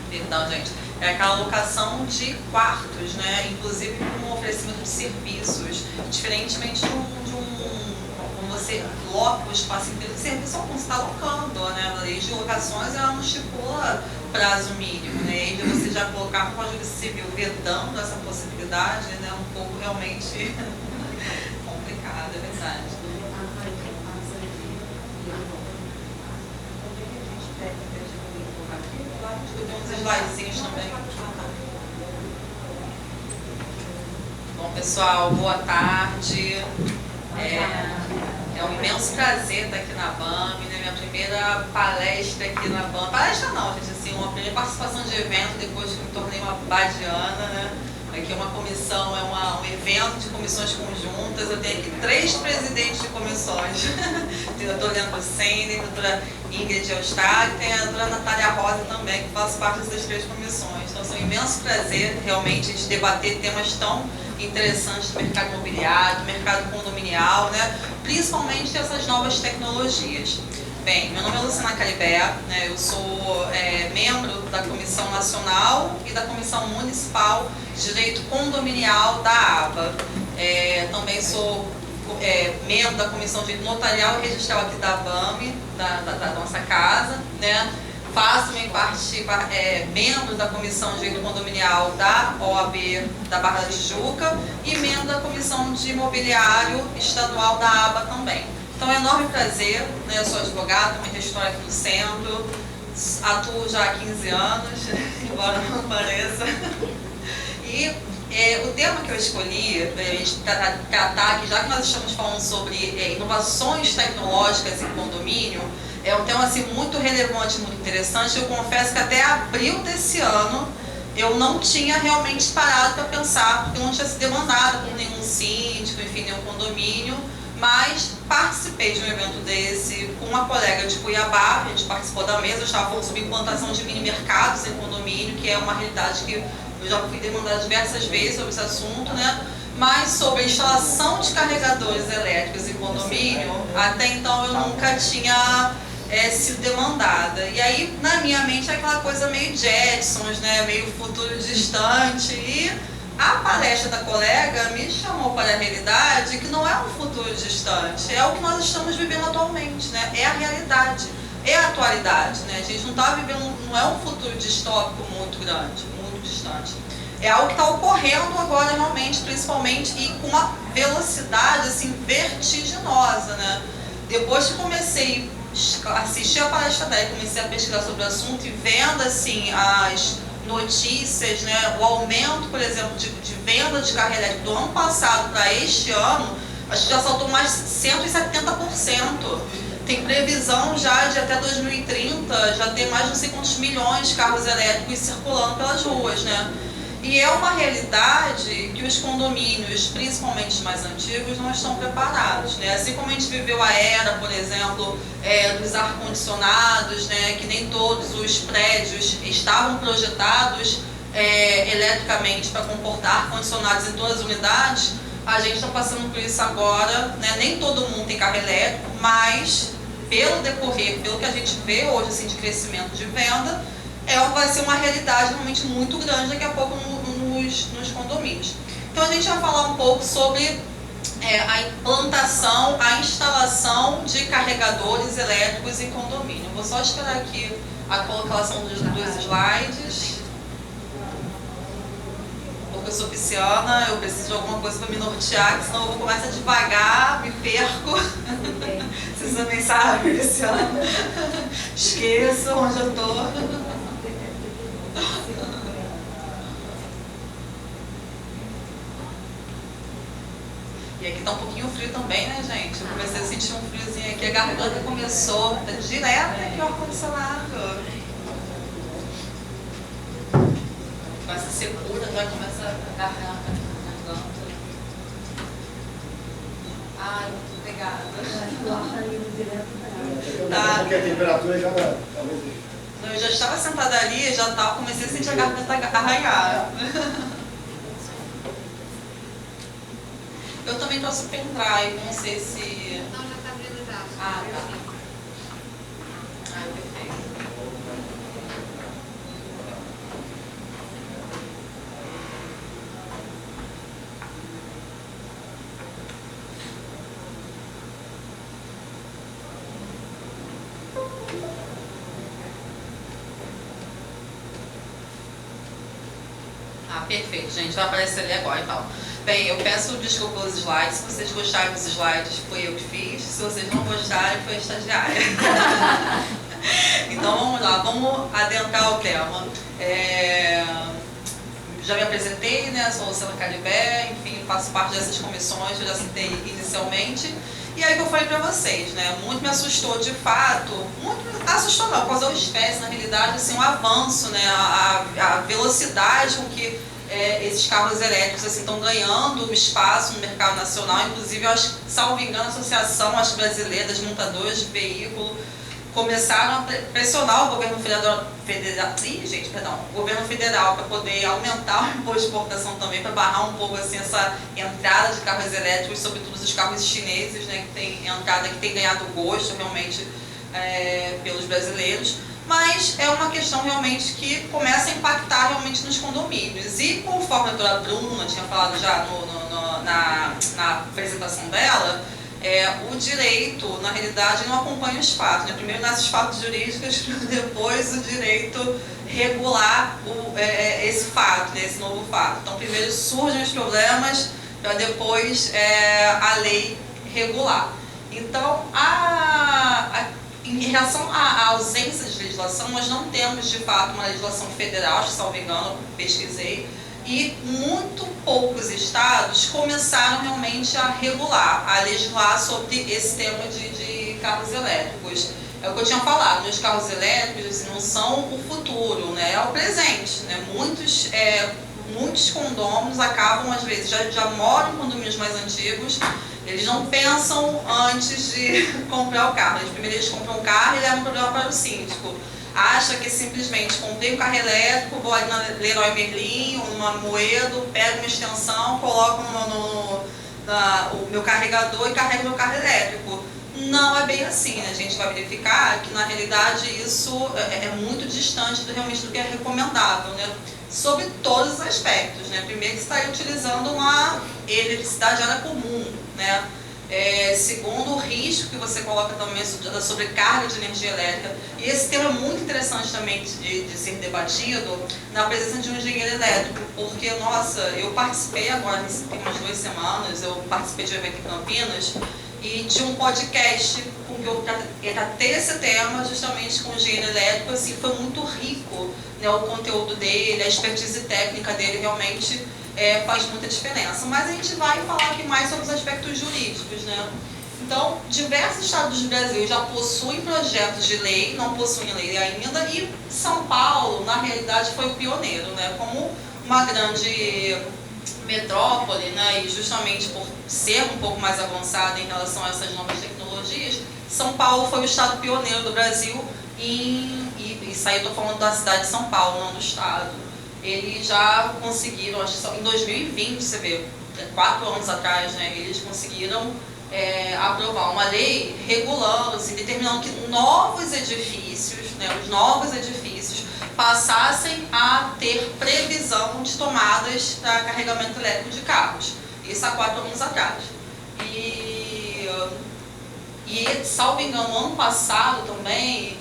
Perdão, gente. É aquela locação de quartos, né? Inclusive com oferecimento de serviços. Diferentemente de quando você loca o espaço inteiro de serviço, como você está locando, né? A lei de locações ela não estipula prazo mínimo, né? E você já colocar no Código Civil vedando essa possibilidade, né? É um pouco realmente complicado, é verdade. Uns slidezinhos também. Bom, pessoal, boa tarde. É um imenso prazer estar aqui na BAME, né? Minha primeira palestra aqui na BAME. Palestra não, gente, assim, uma primeira participação de evento depois que me tornei uma badiana, né? Aqui é uma comissão, um evento de comissões conjuntas. Eu tenho aqui 3 presidentes de comissões. Tem a doutora Leandro Sender, a doutora Ingrid Eustáquio e tem a doutora Natália Rosa também, que faz parte dessas 3 comissões. Então, é um imenso prazer realmente de debater temas tão interessantes do mercado imobiliário, do mercado condominial, né? Principalmente essas novas tecnologias. Bem, meu nome é Luciana Caribé, né? Eu sou membro da Comissão Nacional e da Comissão Municipal de Direito Condominial da ABA. Também sou membro da Comissão de Direito Notarial e Registral aqui da BAME, da nossa casa, né? Faço também parte, membro da Comissão de Direito Condominial da OAB da Barra da Tijuca e membro da Comissão de Imobiliário Estadual da ABA também. Então é um enorme prazer, né? Eu sou advogada, também tenho história aqui no centro, atuo já há 15 anos, embora não pareça. E o tema que eu escolhi, a gente tratar aqui, já que nós estamos falando sobre inovações tecnológicas em condomínio, é um tema assim, muito relevante, muito interessante. Eu confesso que até abril desse ano eu não tinha realmente parado para pensar, porque não tinha se demandado por nenhum síndico, enfim, nenhum condomínio, mas participei de um evento desse com uma colega de Cuiabá, a gente participou da mesa, eu estava falando sobre implantação de mini mercados em condomínio, que é uma realidade que eu já fui demandada diversas vezes sobre esse assunto, né? Mas sobre a instalação de carregadores elétricos em condomínio, até então eu nunca tinha sido demandada. E aí, na minha mente, é aquela coisa meio Jetsons, né? Meio futuro distante. E a palestra da colega me chamou para a realidade que não é um futuro distante, é o que nós estamos vivendo atualmente, né? É a realidade, é a atualidade, né? A gente não está vivendo, não é um futuro distópico muito grande, muito distante. É algo que está ocorrendo agora realmente, principalmente, e com uma velocidade assim, vertiginosa, né? Depois que comecei a assistir a palestra dela, comecei a pesquisar sobre o assunto e vendo assim, as notícias, né? O aumento, por exemplo, de venda de carro elétrico do ano passado para este ano, acho que já saltou mais de 170%. Tem previsão já de até 2030 já ter mais de não sei quantos milhões de carros elétricos circulando pelas ruas, né? E é uma realidade que os condomínios, principalmente os mais antigos, não estão preparados, né? Assim como a gente viveu a era, por exemplo, dos ar-condicionados, né? Que nem todos os prédios estavam projetados eletricamente para comportar ar-condicionados em todas as unidades, a gente está passando por isso agora, né? Nem todo mundo tem carro elétrico, mas pelo decorrer, pelo que a gente vê hoje assim, de crescimento de venda, vai ser uma realidade realmente muito grande daqui a pouco nos condomínios. Então a gente vai falar um pouco sobre a implantação, a instalação de carregadores elétricos em condomínio. Vou só esperar aqui a colocação dos slides. Porque eu sou pisciana, eu preciso de alguma coisa para me nortear, senão eu vou começar devagar, me perco. Vocês também sabem, pisciana. Esqueço onde eu estou. E aqui tá um pouquinho frio também, né, gente? Eu comecei a sentir um friozinho aqui, a garganta começou direto aqui o ar-condicionado. Começa a secura, vai começar a garganta. Ai, muito obrigada. Tá.
Porque a temperatura já tá.
Eu já estava sentada ali, comecei a sentir a garganta arranhar. Eu também trouxe o pendrive, não sei se...
Não, já está abrindo já.
Ah, tá. Ah, perfeito. Ah, perfeito, gente. Vai aparecer ali agora e tal. Bem, eu peço desculpa pelos slides. Se vocês gostaram dos slides, foi eu que fiz. Se vocês não gostarem, foi a estagiária. Então vamos lá, vamos adentrar o tema. Já me apresentei, né? Sou Luciana Caribé, enfim, faço parte dessas comissões que eu já citei inicialmente. E aí que eu falei pra vocês, né? Muito me assustou de fato, muito me assustou não, causou espécie, na realidade, assim, um avanço, né? A velocidade com que esses carros elétricos assim, estão ganhando espaço no mercado nacional. Inclusive, eu acho, salvo engano, a Associação Brasileira das Montadoras de Veículo começaram a pressionar o governo federal para poder aumentar o imposto de exportação também, para barrar um pouco assim, essa entrada de carros elétricos, sobretudo os carros chineses, né, que tem entrada, que tem ganhado gosto realmente pelos brasileiros. Mas é uma questão realmente que começa a impactar realmente nos condomínios. E conforme a doutora Bruna tinha falado já na apresentação dela, o direito, na realidade, não acompanha os fatos, né? Primeiro nascem os fatos jurídicos, depois o direito regular esse fato, né? Esse novo fato. Então, primeiro surgem os problemas, para depois a lei regular. Então, em relação à ausência de legislação, nós não temos, de fato, uma legislação federal, se salvo engano, pesquisei, e muito poucos estados começaram realmente a regular, a legislar sobre esse tema de carros elétricos. É o que eu tinha falado, os carros elétricos assim, não são o futuro, né? É o presente. Né? Muitos condôminos acabam, às vezes, já moram em condomínios mais antigos, eles não pensam antes de comprar o carro. Primeiro eles compram o carro e levam o problema para o síndico. Acha que simplesmente comprei um carro elétrico, vou ali na Leroy Merlin, numa Moedo, pego uma extensão, coloco o meu carregador e carrego meu carro elétrico. Não é bem assim, né? A gente vai verificar que na realidade isso é muito distante realmente do que é recomendável, né? Sobre todos os aspectos, né? Primeiro que você está utilizando uma eletricidade área comum, né? Segundo, o risco que você coloca também da sobrecarga de energia elétrica. E esse tema é muito interessante também de ser debatido na presença de um engenheiro elétrico, porque, nossa, eu participei agora, tem umas 2 semanas, eu participei de um evento em Campinas, e de um podcast com que eu tratei esse tema justamente com o engenheiro elétrico. Assim, foi muito rico, né, o conteúdo dele, a expertise técnica dele realmente faz muita diferença. Mas a gente vai falar aqui mais sobre os aspectos jurídicos, né? Então, diversos estados do Brasil já possuem projetos de lei, não possuem lei ainda, e São Paulo, na realidade, foi o pioneiro, né? Como uma grande metrópole, né? E justamente por ser um pouco mais avançada em relação a essas novas tecnologias, São Paulo foi o estado pioneiro do Brasil e isso aí eu estou falando da cidade de São Paulo, não do estado. Eles já conseguiram, acho que em 2020, você vê, 4 anos atrás, né, eles conseguiram aprovar uma lei regulando, assim, determinando que novos edifícios, né, os novos edifícios, passassem a ter previsão de tomadas para carregamento elétrico de carros. Isso há 4 anos atrás. E salvo engano, ano passado também,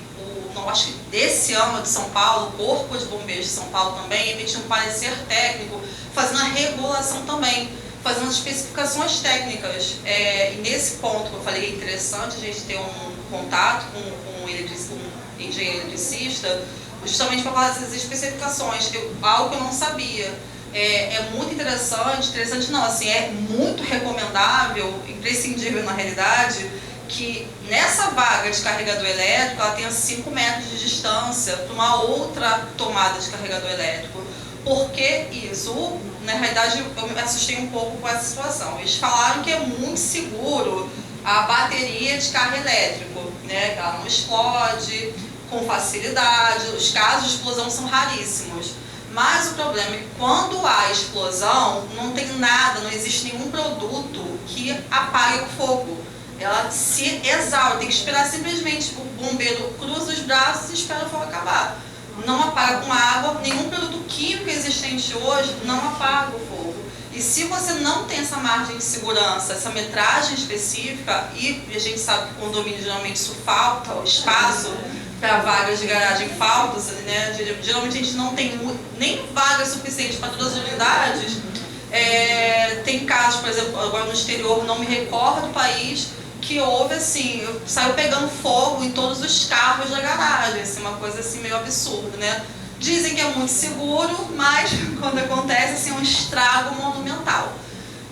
não acho que desse ano de São Paulo, o Corpo de Bombeiros de São Paulo também emitiu um parecer técnico, fazendo a regulação também, fazendo as especificações técnicas. E nesse ponto que eu falei, é interessante a gente ter um contato com um engenheiro eletricista, justamente para falar dessas especificações, algo que eu não sabia. É muito interessante não, assim, é muito recomendável, imprescindível na realidade, que nessa vaga de carregador elétrico ela tenha 5 metros de distância para uma outra tomada de carregador elétrico. Por que isso? Na realidade, eu me assustei um pouco com essa situação. Eles falaram que é muito seguro a bateria de carro elétrico, né? Que ela não explode com facilidade, os casos de explosão são raríssimos. Mas o problema é que quando há explosão, não tem nada, não existe nenhum produto que apague o fogo. Ela se exaure, tem que esperar simplesmente, o bombeiro cruza os braços e espera o fogo acabar. Não apaga com água, nenhum produto químico existente hoje não apaga o fogo. E se você não tem essa margem de segurança, essa metragem específica, e a gente sabe que o condomínio geralmente isso falta, o espaço para vagas de garagem falta, né? Geralmente a gente não tem nem vaga suficiente para todas as unidades. Tem casos, por exemplo, agora no exterior, não me recordo do país, que houve assim, saiu pegando fogo em todos os carros da garagem, assim, uma coisa assim meio absurda, né? Dizem que é muito seguro, mas quando acontece, assim, é um estrago monumental.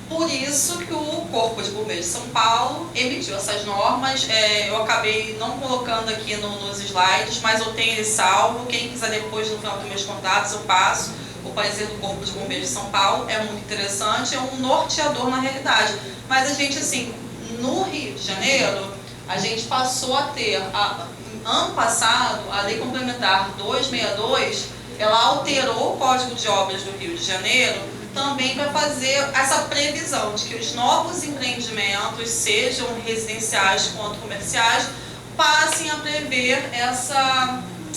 Por isso que o Corpo de Bombeiros de São Paulo emitiu essas normas. Eu acabei não colocando aqui nos slides, mas eu tenho ele salvo. Quem quiser depois, no final dos meus contatos, eu passo o parecer do Corpo de Bombeiros de São Paulo. É muito interessante, é um norteador na realidade. Mas a gente, assim, no Rio de Janeiro, a gente passou a ter, ano passado, a Lei Complementar 262, ela alterou o Código de Obras do Rio de Janeiro também para fazer essa previsão de que os novos empreendimentos, sejam residenciais quanto comerciais, passem a prever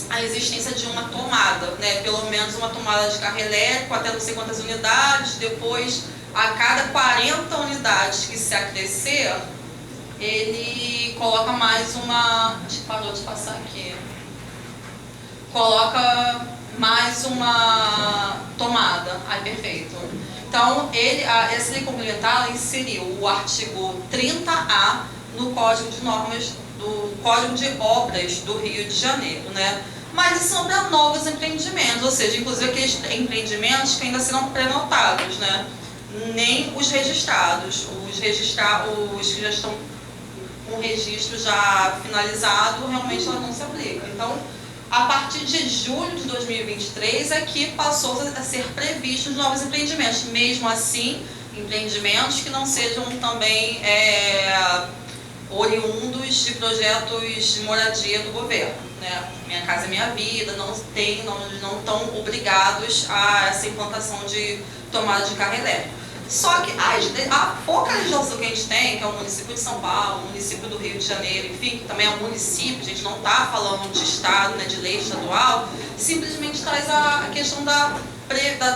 a existência de uma tomada, né? Pelo menos uma tomada de carro elétrico até não sei quantas unidades, depois a cada 40 unidades que se acrescer, ele coloca mais uma... Acho que parou de passar aqui. Coloca mais uma tomada. Ai, perfeito. Então, essa lei complementar inseriu o artigo 30A no Código de Normas, do Código de Obras do Rio de Janeiro, né? Mas isso são para novos empreendimentos, ou seja, inclusive aqueles empreendimentos que ainda serão prenotados, né? Nem os registrados. Os que já estão com o registro já finalizado, realmente ela não se aplica. Então, a partir de julho de 2023 é que passou a ser previstos novos empreendimentos. Mesmo assim, empreendimentos que não sejam também oriundos de projetos de moradia do governo, né? Minha Casa é Minha Vida, não estão obrigados a essa implantação de tomada de carro elétrico. Só que a pouca legislação que a gente tem, que é o município de São Paulo, o município do Rio de Janeiro, enfim, que também é um município, a gente não está falando de estado, né, de lei estadual, simplesmente traz a questão da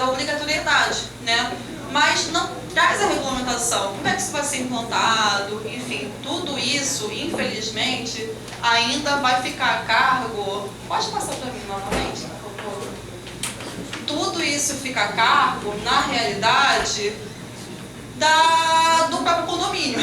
obrigatoriedade, né? Mas não traz a regulamentação, como é que isso vai ser implantado, enfim, tudo isso, infelizmente, ainda vai ficar a cargo... Pode passar para mim novamente, por favor? Tudo isso fica a cargo, na realidade, do próprio condomínio.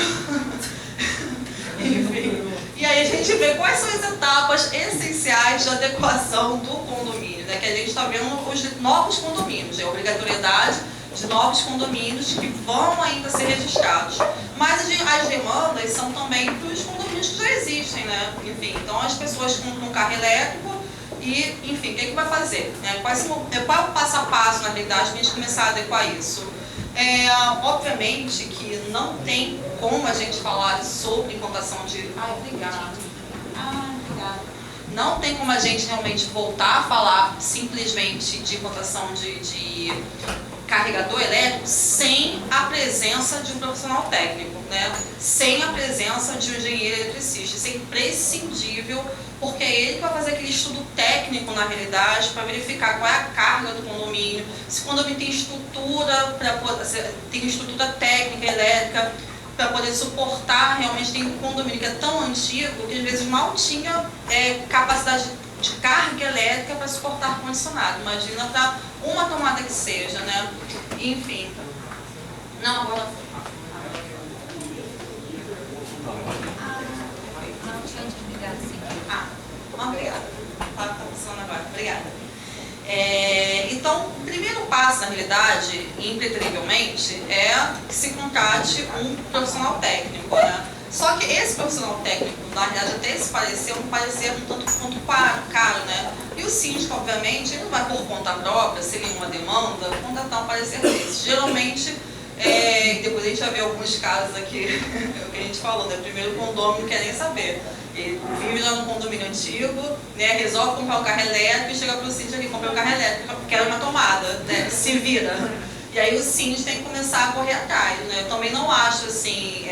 Enfim, e aí a gente vê quais são as etapas essenciais de adequação do condomínio, né? Que a gente está vendo os novos condomínios, a obrigatoriedade de novos condomínios que vão ainda ser registrados. Mas as demandas são também para os condomínios que já existem, né? Enfim, então as pessoas com carro elétrico e, enfim, o que vai fazer? Qual é o passo a passo, na realidade, para a gente começar a adequar isso? Obviamente que não tem como a gente falar sobre implantação de... Obrigada. Não tem como a gente realmente voltar a falar simplesmente de implantação de carregador elétrico sem a presença de um profissional técnico. né, sem a presença de um engenheiro eletricista. Isso é imprescindível, porque é ele que vai fazer aquele estudo técnico, na realidade, para verificar qual é a carga do condomínio, se o condomínio tem estrutura, tem estrutura técnica, elétrica, para poder suportar. Realmente tem um condomínio que é tão antigo que às vezes mal tinha capacidade de carga elétrica para suportar ar-condicionado. Imagina para uma tomada que seja, né? Enfim. Não, agora foi.
Não tinha desligado, sim.
Obrigada. Está funcionando agora. Obrigada. Então, o primeiro passo, na realidade, impreterivelmente, é que se contrate um profissional técnico, né? Só que esse profissional técnico, na realidade, até esse parecer um tanto quanto caro, né? E o síndico, obviamente, ele não vai por conta própria, sem nenhuma demanda, contratar um parecer desse. Geralmente, depois a gente vai ver alguns casos aqui, o que a gente falou, né? Primeiro o condomínio não quer nem saber. Ele vive já num condomínio antigo, né? Resolve comprar um carro elétrico e chega para o síndico aqui, compra um carro elétrico, quer uma tomada, né? Se vira. E aí o síndico tem que começar a correr atrás, né? Eu também não acho assim,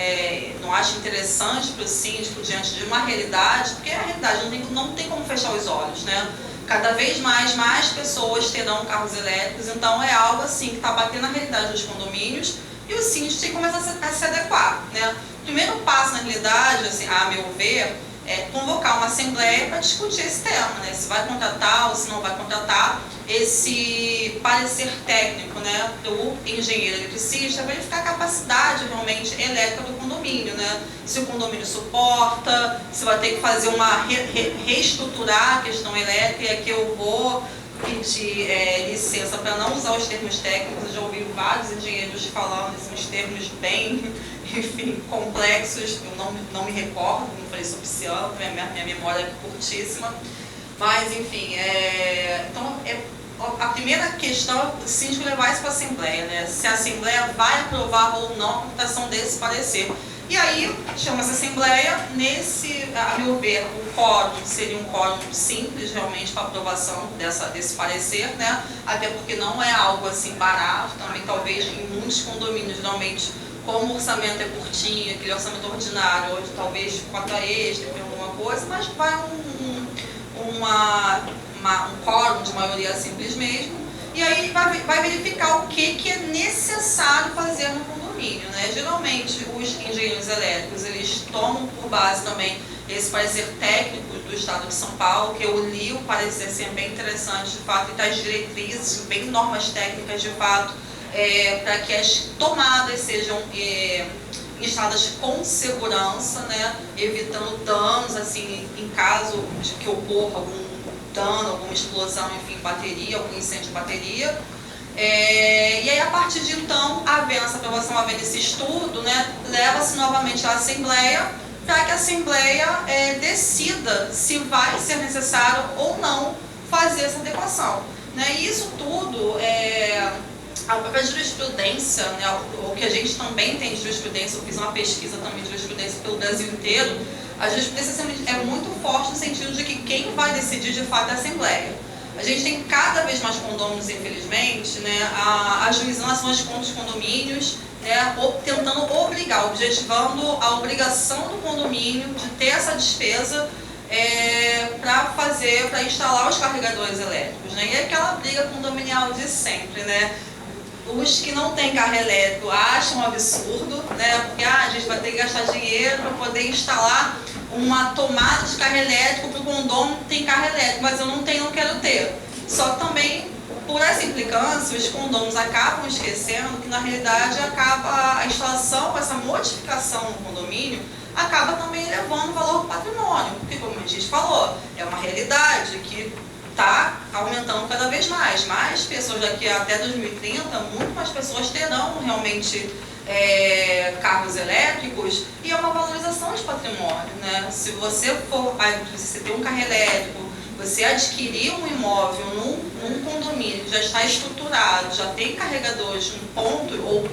não acho interessante para o síndico diante de uma realidade, porque a realidade não tem como fechar os olhos, né? Cada vez mais pessoas terão carros elétricos, então é algo assim que está batendo na realidade dos condomínios e o síndico tem que começar a se adequar, né? O primeiro passo na realidade, assim, a meu ver, é convocar uma assembleia para discutir esse tema, né? Se vai contratar ou se não vai contratar, esse parecer técnico, né, do engenheiro eletricista, verificar a capacidade realmente elétrica do condomínio, né? Se o condomínio suporta, se vai ter que fazer reestruturar a questão elétrica. E aqui eu vou pedir licença para não usar os termos técnicos. Eu já ouvi vários engenheiros falando esses termos bem, enfim, complexos. Eu não me recordo, não falei sobre esse ano, minha memória é curtíssima. Mas, enfim, então, a primeira questão é o síndico levar isso para a Assembleia, né? Se a Assembleia vai aprovar ou não a computação desse parecer. E aí, chama essa Assembleia, a meu ver, o quórum seria um quórum simples, realmente, para aprovação desse parecer, né? Até porque não é algo assim barato, também talvez em muitos condomínios, geralmente, como o orçamento é curtinho, aquele orçamento ordinário, hoje talvez cota extra, alguma coisa, mas vai um quórum de maioria simples mesmo, e aí vai verificar o que é necessário fazer no condomínio, né? Geralmente os engenheiros elétricos, eles tomam por base também esse parecer técnico do Estado de São Paulo, que eu li o parecer, assim, é bem interessante, de fato, e traz diretrizes, bem normas técnicas, de fato, para que as tomadas sejam instaladas com segurança, né, evitando danos, assim, em caso de que ocorra algum dano, alguma explosão, enfim, bateria, algum incêndio de bateria. E aí, a partir de então, havendo essa aprovação, havendo esse estudo, né, leva-se novamente à Assembleia, para que a Assembleia decida se vai ser necessário ou não fazer essa adequação, né? E isso tudo a própria jurisprudência, né, o que a gente também tem de jurisprudência, eu fiz uma pesquisa também de jurisprudência pelo Brasil inteiro, a jurisprudência é muito forte no sentido de que quem vai decidir de fato é a Assembleia. A gente tem cada vez mais condôminos, infelizmente, né, ajuizando ações contra os condomínios, né, tentando obrigar, objetivando a obrigação do condomínio de ter essa despesa para instalar os carregadores elétricos, né? E aquela briga condominial de sempre, né? Os que não têm carro elétrico acham um absurdo, né? Porque a gente vai ter que gastar dinheiro para poder instalar uma tomada de carro elétrico para o condomínio que tem carro elétrico, mas eu não tenho, não quero ter. Só que também, por essa implicância, os condôminos acabam esquecendo que, na realidade, acaba a instalação, essa modificação no condomínio, acaba também elevando o valor do patrimônio, porque, como a gente falou, é uma realidade que está aumentando cada vez mais. Mais pessoas daqui até 2030, muito mais pessoas terão realmente carros elétricos, e é uma valorização de patrimônio, né? Se você tem um carro elétrico, você adquirir um imóvel num condomínio que já está estruturado, já tem carregadores,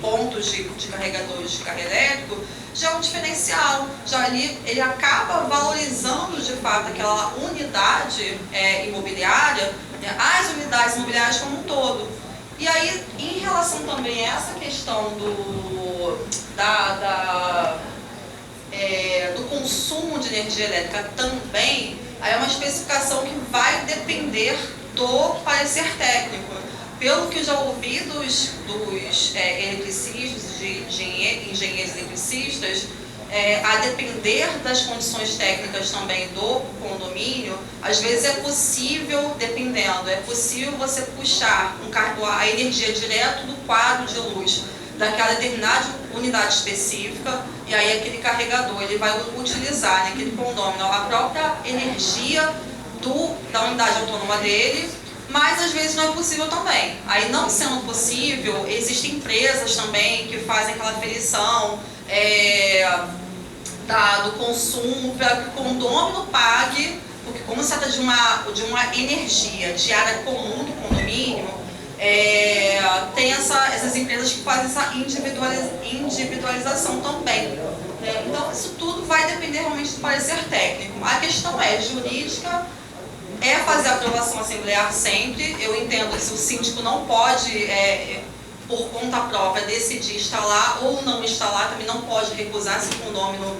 pontos de carregadores de carro elétrico, já é um diferencial. Já ali ele acaba valorizando de fato aquela unidade imobiliária, né, as unidades imobiliárias como um todo. E aí, em relação também a essa questão do consumo de energia elétrica também, aí é uma especificação que vai depender do parecer técnico. Pelo que eu já ouvi dos eletricistas, de engenheiros eletricistas, a depender das condições técnicas também do condomínio, às vezes é possível, dependendo, é possível você puxar a energia direto do quadro de luz daquela determinada unidade específica, e aí aquele carregador ele vai utilizar naquele condomínio a própria energia da unidade autônoma dele, mas às vezes não é possível também. Aí, não sendo possível, existem empresas também que fazem aquela aferição do consumo para que o condômino pague, porque como se trata de uma energia de área comum do condomínio, tem essas empresas que fazem essa individualização também. Né? Então, isso tudo vai depender realmente do parecer técnico. A questão jurídica, fazer a aprovação assemblear sempre. Eu entendo que se o síndico não pode, por conta própria, decidir instalar ou não instalar, também não pode recusar se o condômino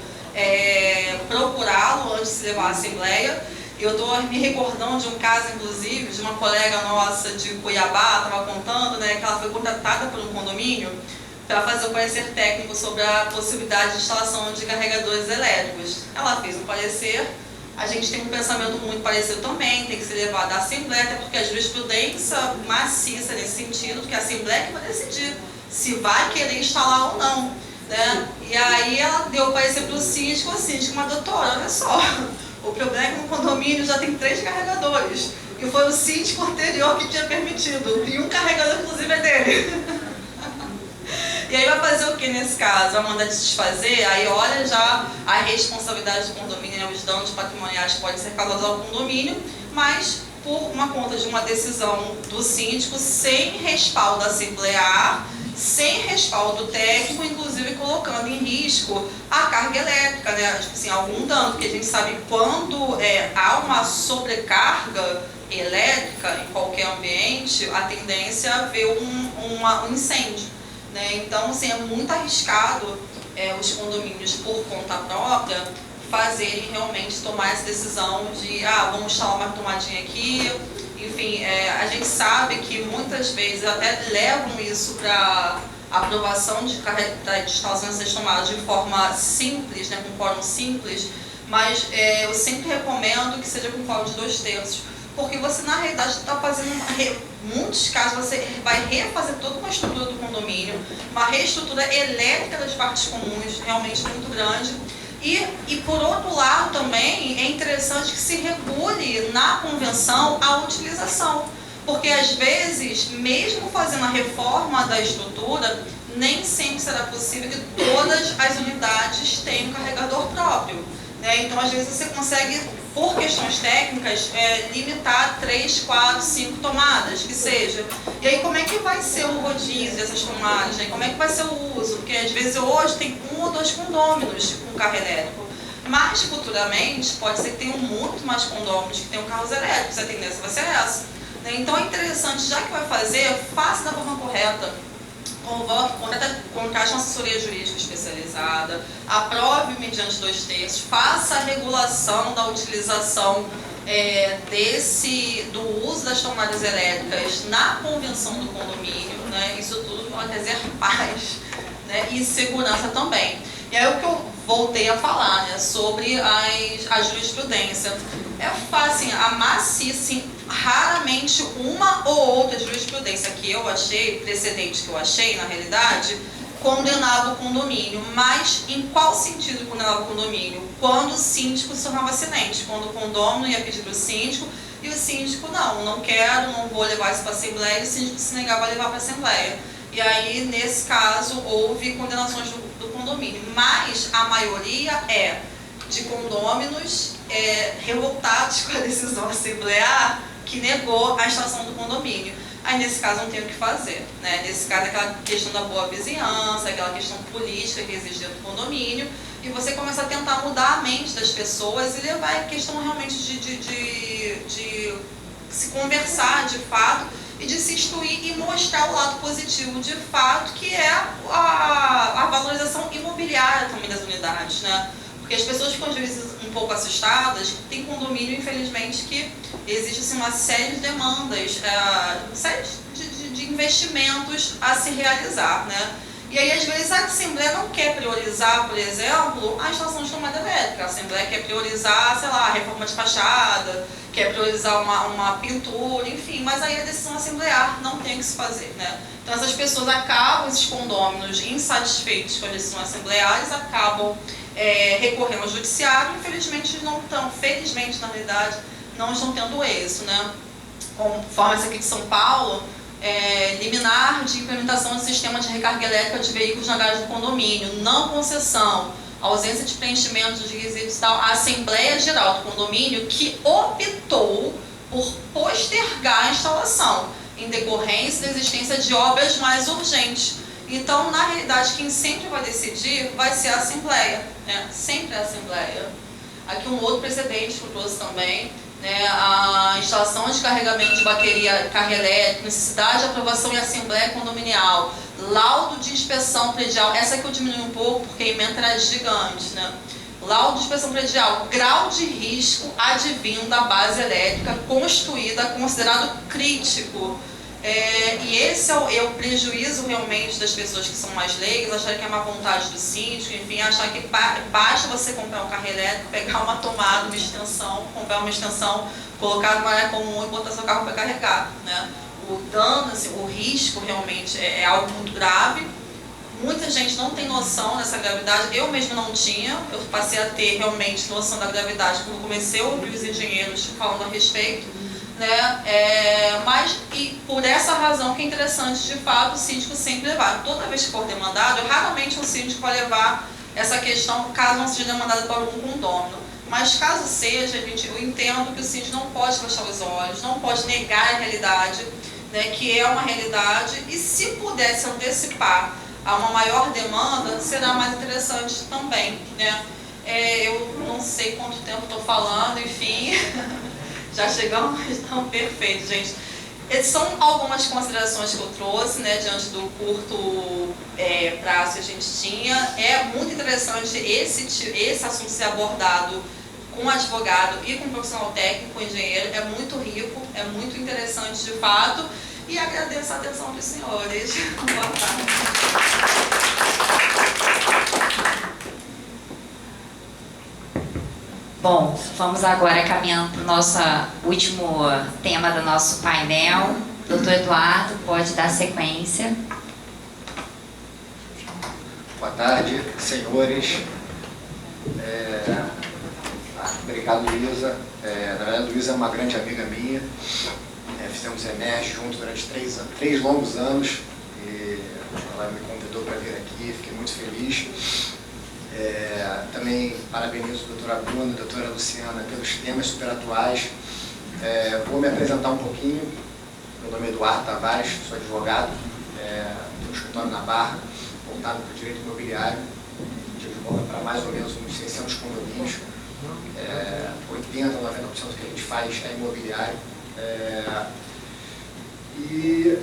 procurá-lo antes de se levar à assembleia. Eu estou me recordando de um caso, inclusive, de uma colega nossa de Cuiabá, estava contando, né, que ela foi contratada por um condomínio para fazer o parecer técnico sobre a possibilidade de instalação de carregadores elétricos. Ela fez um parecer. A gente tem um pensamento muito parecido também, tem que ser levado à Assembleia, até porque a jurisprudência maciça nesse sentido, porque a Assembleia que vai decidir se vai querer instalar ou não. Né? E aí ela deu o parecer para o síndico, mas doutora, olha só, o problema é que no condomínio já tem 3 carregadores, e foi o síndico anterior que tinha permitido, e um carregador inclusive é dele. E aí vai fazer o que nesse caso? Vai mandar desfazer? Aí olha já a responsabilidade do condomínio, né? Os danos patrimoniais podem ser causados ao condomínio, mas por uma conta de uma decisão do síndico, sem respaldo assemblear, sem respaldo técnico, inclusive colocando em risco a carga elétrica, né? Tipo assim, algum dano, porque a gente sabe que quando há uma sobrecarga elétrica em qualquer ambiente, a tendência é haver um incêndio. Né? Então, assim, é muito arriscado os condomínios, por conta própria, fazerem realmente tomar essa decisão de vamos instalar uma tomadinha aqui. Enfim, a gente sabe que muitas vezes até levam isso para aprovação de instalação dessas tomadas de forma simples, né, com quórum simples, mas eu sempre recomendo que seja com quórum de 2/3, porque você na realidade está fazendo muitos casos você vai refazer toda uma estrutura do condomínio, uma reestrutura elétrica das partes comuns realmente muito grande. E por outro lado também é interessante que se regule na convenção a utilização, porque às vezes, mesmo fazendo a reforma da estrutura, nem sempre será possível que todas as unidades tenham um carregador próprio. Né? Então, às vezes você consegue, por questões técnicas, limitar 3, 4, 5 tomadas, que seja. E aí como é que vai ser o rodízio dessas tomadas? Né? Como é que vai ser o uso? Porque às vezes hoje tem 1 ou 2 condôminos com carro elétrico, mas futuramente pode ser que tenham muito mais condôminos que tenham carros elétricos, a tendência vai ser essa. Né? Então é interessante, já que vai fazer, faça da forma correta. Convoque, contrate uma assessoria jurídica especializada, aprove mediante 2/3, faça a regulação da utilização do uso das tomadas elétricas na convenção do condomínio, né? Isso tudo pode trazer paz, né? E segurança também. E aí o que eu voltei a falar, né, sobre a jurisprudência. Assim, a maciça, raramente uma ou outra jurisprudência que eu achei, precedente que eu achei, na realidade, condenava o condomínio. Mas em qual sentido condenava o condomínio? Quando o síndico se tornava assinante, quando o condômino ia pedir para o síndico e o síndico, não quero, não vou levar isso para a Assembleia, e o síndico se negava a levar para a Assembleia. E aí, nesse caso, houve condenações do condomínio. Mas a maioria é de condôminos revoltados com a decisão assemblear que negou a instalação do condomínio. Aí, nesse caso, não tem o que fazer. Né? Nesse caso, aquela questão da boa vizinhança, aquela questão política que existe dentro do condomínio, e você começa a tentar mudar a mente das pessoas e levar a questão realmente de se conversar, de fato, e de se instruir e mostrar o lado positivo de fato, que é a valorização imobiliária também das unidades, né? Porque as pessoas ficam às vezes um pouco assustadas. Tem condomínio, infelizmente, que existe assim, uma série de demandas, série de investimentos a se realizar, né? E aí, às vezes, a Assembleia não quer priorizar, por exemplo, a instalação de tomada elétrica. A Assembleia quer priorizar, sei lá, a reforma de fachada, quer priorizar uma pintura, enfim. Mas aí a decisão assemblear não tem o que se fazer, né? Então, essas pessoas acabam, esses condôminos insatisfeitos com a decisão assemblear, eles acabam recorrendo ao judiciário. Infelizmente, não estão, felizmente, na realidade, não estão tendo êxito, né? Conforme essa aqui de São Paulo, liminar de implementação do sistema de recarga elétrica de veículos na garagem do condomínio, não concessão, ausência de preenchimento de requisitos e tal, a Assembleia Geral do Condomínio que optou por postergar a instalação, em decorrência da existência de obras mais urgentes. Então, na realidade, quem sempre vai decidir vai ser a Assembleia, né? Sempre a Assembleia. Aqui um outro precedente que eu trouxe também, né, a instalação de carregamento de bateria, carga elétrica, necessidade de aprovação em assembleia condominial, laudo de inspeção predial, essa aqui eu diminui um pouco porque a emenda era gigante, né? Laudo de inspeção predial, grau de risco advindo da base elétrica construída, considerado crítico. E esse é o prejuízo realmente das pessoas que são mais leigas, achar que é má vontade do síndico, enfim, achar que basta você comprar um carro elétrico, pegar uma tomada, uma extensão, comprar uma extensão, colocar numa área comum e botar seu carro para carregar, né? O dano, assim, o risco realmente é algo muito grave. Muita gente não tem noção dessa gravidade, eu mesmo não tinha, eu passei a ter realmente noção da gravidade quando comecei a ouvir os engenheiros falando a respeito. Né? Mas e por essa razão que é interessante, de fato, o síndico sempre levar. Toda vez que for demandado, raramente um síndico vai levar essa questão, caso não seja demandado para algum condômino. Mas caso seja, gente, eu entendo que o síndico não pode fechar os olhos, não pode negar a realidade, né, que é uma realidade, e se pudesse antecipar a uma maior demanda, será mais interessante também, né? Eu não sei quanto tempo estou falando, enfim... Já chegamos, então perfeito, gente. Essas são algumas considerações que eu trouxe, né, diante do curto prazo que a gente tinha. É muito interessante esse assunto ser abordado com advogado e com profissional técnico, engenheiro. É muito rico, é muito interessante de fato. E agradeço a atenção dos senhores. Boa tarde.
Bom, vamos agora caminhando para o nosso último tema do nosso painel. Doutor Eduardo, pode dar sequência.
Boa tarde, senhores. Obrigado, Luísa. Na verdade, a Luísa é uma grande amiga minha. Fizemos EMERGE juntos durante 3 longos anos. E ela me convidou para vir aqui, fiquei muito feliz. Também parabenizo a doutora Bruna e a doutora Luciana pelos temas super atuais. Vou me apresentar um pouquinho. Meu nome é Eduardo Tavares, sou advogado, tenho um escritório na Barra, voltado para o direito imobiliário. A gente advoga para mais ou menos uns 600 condomínios. 80% a 90% do que a gente faz é imobiliário. E,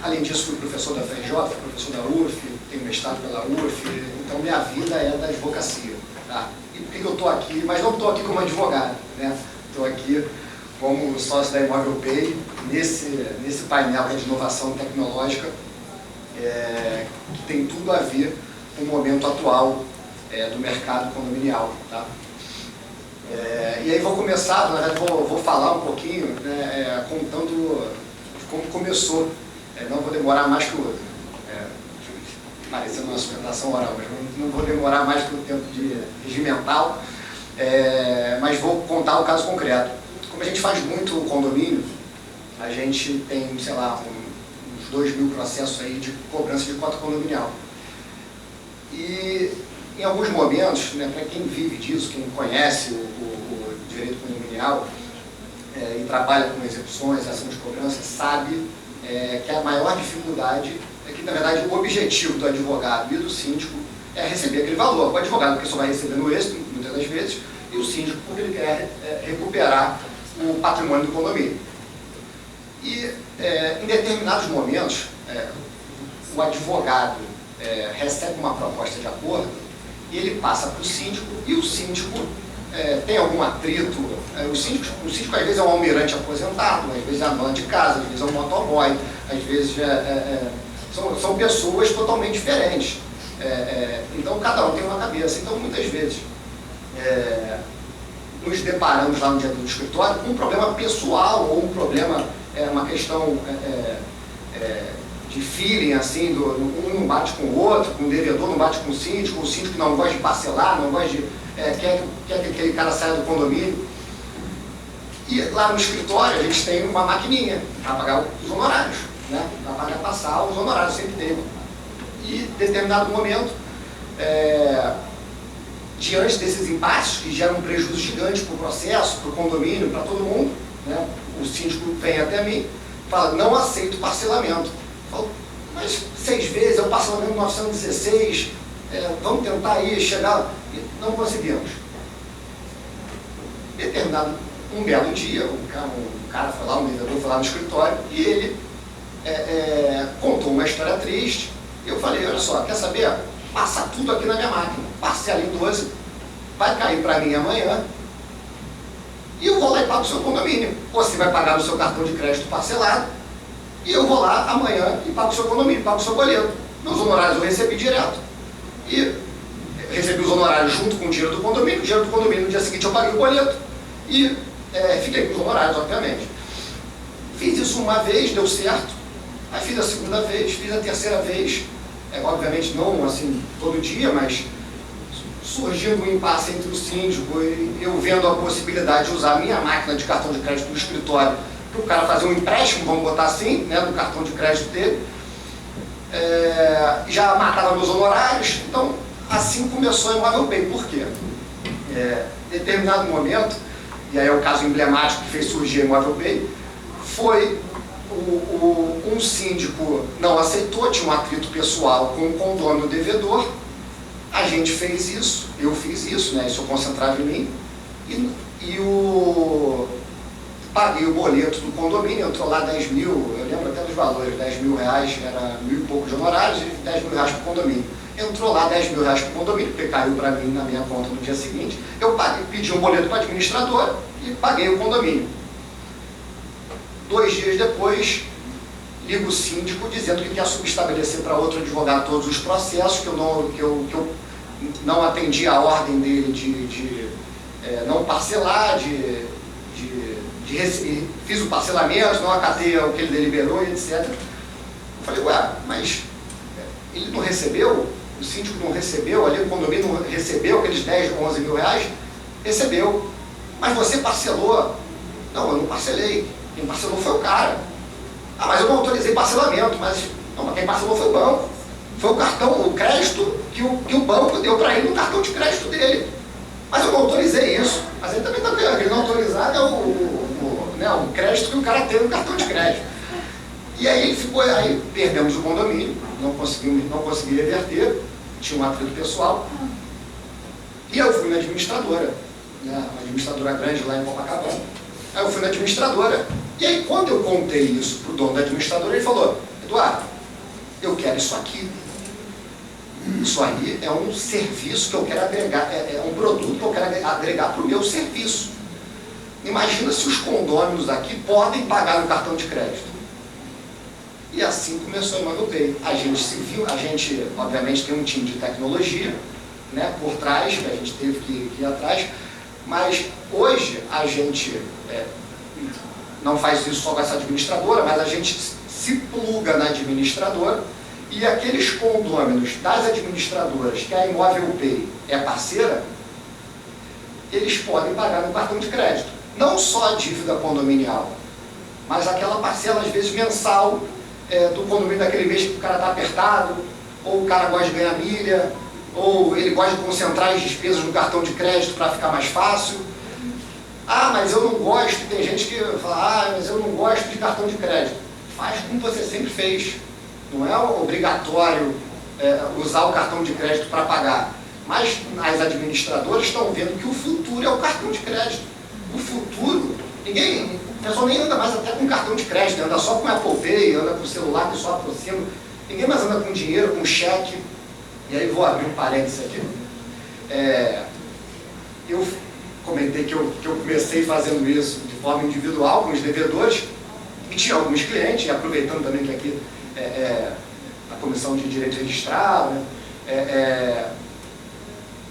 além disso, fui professor da FRJ, fui professor da UF, tenho mestrado pela UF, então minha vida é da advocacia. Tá? E por que eu estou aqui? Mas não estou aqui como advogado, né? Estou aqui como sócio da Imóvel Pay, nesse painel de inovação tecnológica, que tem tudo a ver com o momento atual do mercado condominial. Tá? E aí vou começar, na verdade vou falar um pouquinho, né, contando como começou. Não vou demorar mais que o outro, parecendo uma sustentação oral, mas não vou demorar mais que o tempo regimental, mas vou contar o caso concreto. Como a gente faz muito condomínio, a gente tem, sei lá, uns 2.000 processos aí de cobrança de cota condominial. E em alguns momentos, né, para quem vive disso, quem conhece o direito condominial e trabalha com execuções, ação de cobrança, sabe que a maior dificuldade é que, na verdade, o objetivo do advogado e do síndico é receber aquele valor. O advogado, porque só vai receber no êxito, muitas das vezes, e o síndico, porque ele quer recuperar o patrimônio do condomínio. E, em determinados momentos, o advogado recebe uma proposta de acordo e ele passa para o síndico, e o síndico tem algum atrito. O síndico às vezes é um almirante aposentado, às vezes é a dona de casa, às vezes é um motoboy, às vezes são pessoas totalmente diferentes. Então cada um tem uma cabeça. Então muitas vezes nos deparamos lá no dia do escritório com um problema pessoal ou um problema, uma questão de feeling, assim, um não bate com o outro, com o devedor não bate com o síndico não gosta de parcelar, não gosta de... quer que aquele cara saia do condomínio. E lá no escritório a gente tem uma maquininha para pagar os honorários, né? Para passar os honorários, sempre teve. E em determinado momento, diante desses impasses que geram um prejuízo gigante para o processo, para o condomínio, para todo mundo, né? O síndico vem até mim e fala: não aceito parcelamento. Eu falo: mas 6 vezes é o parcelamento 916, vamos tentar aí chegar. Não conseguimos. Determinado um belo dia, um cara foi lá, um vendedor foi lá no escritório, e ele contou uma história triste. Eu falei: olha só, quer saber? Passa tudo aqui na minha máquina, parcela em 12, vai cair para mim amanhã, e eu vou lá e pago o seu condomínio. Você vai pagar no seu cartão de crédito parcelado, e eu vou lá amanhã e pago o seu condomínio, pago o seu boleto. Meus honorários eu recebi direto, e recebi os honorários junto com o dinheiro do condomínio, no dia seguinte eu paguei o boleto, e fiquei com os honorários, obviamente. Fiz isso uma vez, deu certo, aí fiz a segunda vez, fiz a terceira vez, obviamente não assim todo dia, mas surgindo um impasse entre o síndico e eu vendo a possibilidade de usar a minha máquina de cartão de crédito do escritório para o cara fazer um empréstimo, vamos botar assim, né, no cartão de crédito dele, já matava meus honorários. Então assim começou a Imóvel Pay. Por quê? Em determinado momento, e aí é o caso emblemático que fez surgir a Imóvel Pay, foi um síndico não aceitou, tinha um atrito pessoal com o condômino devedor. A gente fez isso, eu fiz isso, né? Isso eu concentrava em mim, paguei o boleto do condomínio, entrou lá 10 mil, eu lembro até dos valores, 10 mil reais, era 1.000 e pouco de honorários, e 10 mil reais para o condomínio. Entrou lá 10 mil reais para o condomínio, porque caiu para mim na minha conta no dia seguinte. Eu pedi um boleto para a administradora e paguei o condomínio. 2 dias depois, liga o síndico dizendo que quer subestabelecer para outro advogado todos os processos, que eu não atendi a ordem dele de não parcelar, fiz o parcelamento, não acatei o que ele deliberou, etc. Eu falei: ué, mas ele não recebeu? O síndico não recebeu, ali o condomínio não recebeu aqueles 10 ou 11 mil reais? Recebeu. Mas você parcelou? Não, eu não parcelei. Quem parcelou foi o cara. Ah, mas eu não autorizei parcelamento. Mas quem parcelou foi o banco. Foi o cartão, o crédito que o banco deu para ele no cartão de crédito dele. Mas eu não autorizei isso. Mas ele também está vendo, ele não autorizado é o crédito que o cara teve no cartão de crédito. E aí aí perdemos o condomínio, não consegui reverter, tinha um atrito pessoal. E eu fui na administradora, né, uma administradora grande lá em Copacabana. Aí eu fui na administradora. E aí quando eu contei isso para o dono da administradora, ele falou: Eduardo, eu quero isso aqui. Isso aí é um serviço que eu quero agregar, é um produto que eu quero agregar para o meu serviço. Imagina se os condôminos aqui podem pagar no cartão de crédito. E assim começou a Imóvel Pay. A gente obviamente tem um time de tecnologia, né, por trás, que a gente teve que ir atrás, mas hoje a gente não faz isso só com essa administradora, mas a gente se pluga na administradora, e aqueles condôminos das administradoras que a Imóvel Pay é parceira, eles podem pagar no cartão de crédito. Não só a dívida condominial, mas aquela parcela, às vezes, mensal, do condomínio daquele mês que o cara está apertado, ou o cara gosta de ganhar milha, ou ele gosta de concentrar as despesas no cartão de crédito para ficar mais fácil. Ah, mas eu não gosto, tem gente que fala: mas eu não gosto de cartão de crédito. Faz como você sempre fez. Não é obrigatório usar o cartão de crédito para pagar. Mas as administradoras estão vendo que o futuro é o cartão de crédito. O futuro, O pessoal nem anda mais até com cartão de crédito, anda só com Apple Pay, anda com o celular que só aproxima. Ninguém mais anda com dinheiro, com cheque. E aí vou abrir um parênteses aqui. Eu comentei que eu comecei fazendo isso de forma individual com os devedores, e tinha alguns clientes, e aproveitando também que aqui a Comissão de Direito Registrado, né,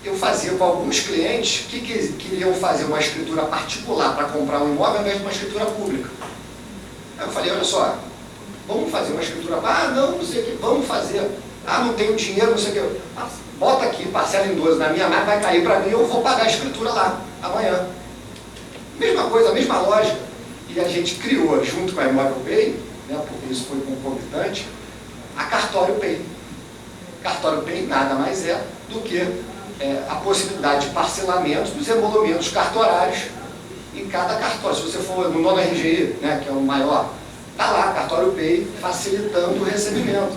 eu fazia com alguns clientes que queriam fazer uma escritura particular para comprar um imóvel ao invés de uma escritura pública. Aí eu falei, olha só, vamos fazer uma escritura, não sei o que, vamos fazer, não tenho dinheiro, não sei o que, bota aqui, parcela em 12, na minha marca vai cair para mim, eu vou pagar a escritura lá, amanhã. Mesma coisa, mesma lógica. E a gente criou, junto com a Imóvel Pay, né, porque isso foi concomitante, a Cartório Pay. Cartório Pay nada mais é do que a possibilidade de parcelamento dos emolumentos cartorários em cada cartório. Se você for no nono RGI, né, que é o maior, está lá, Cartório Pay, facilitando o recebimento.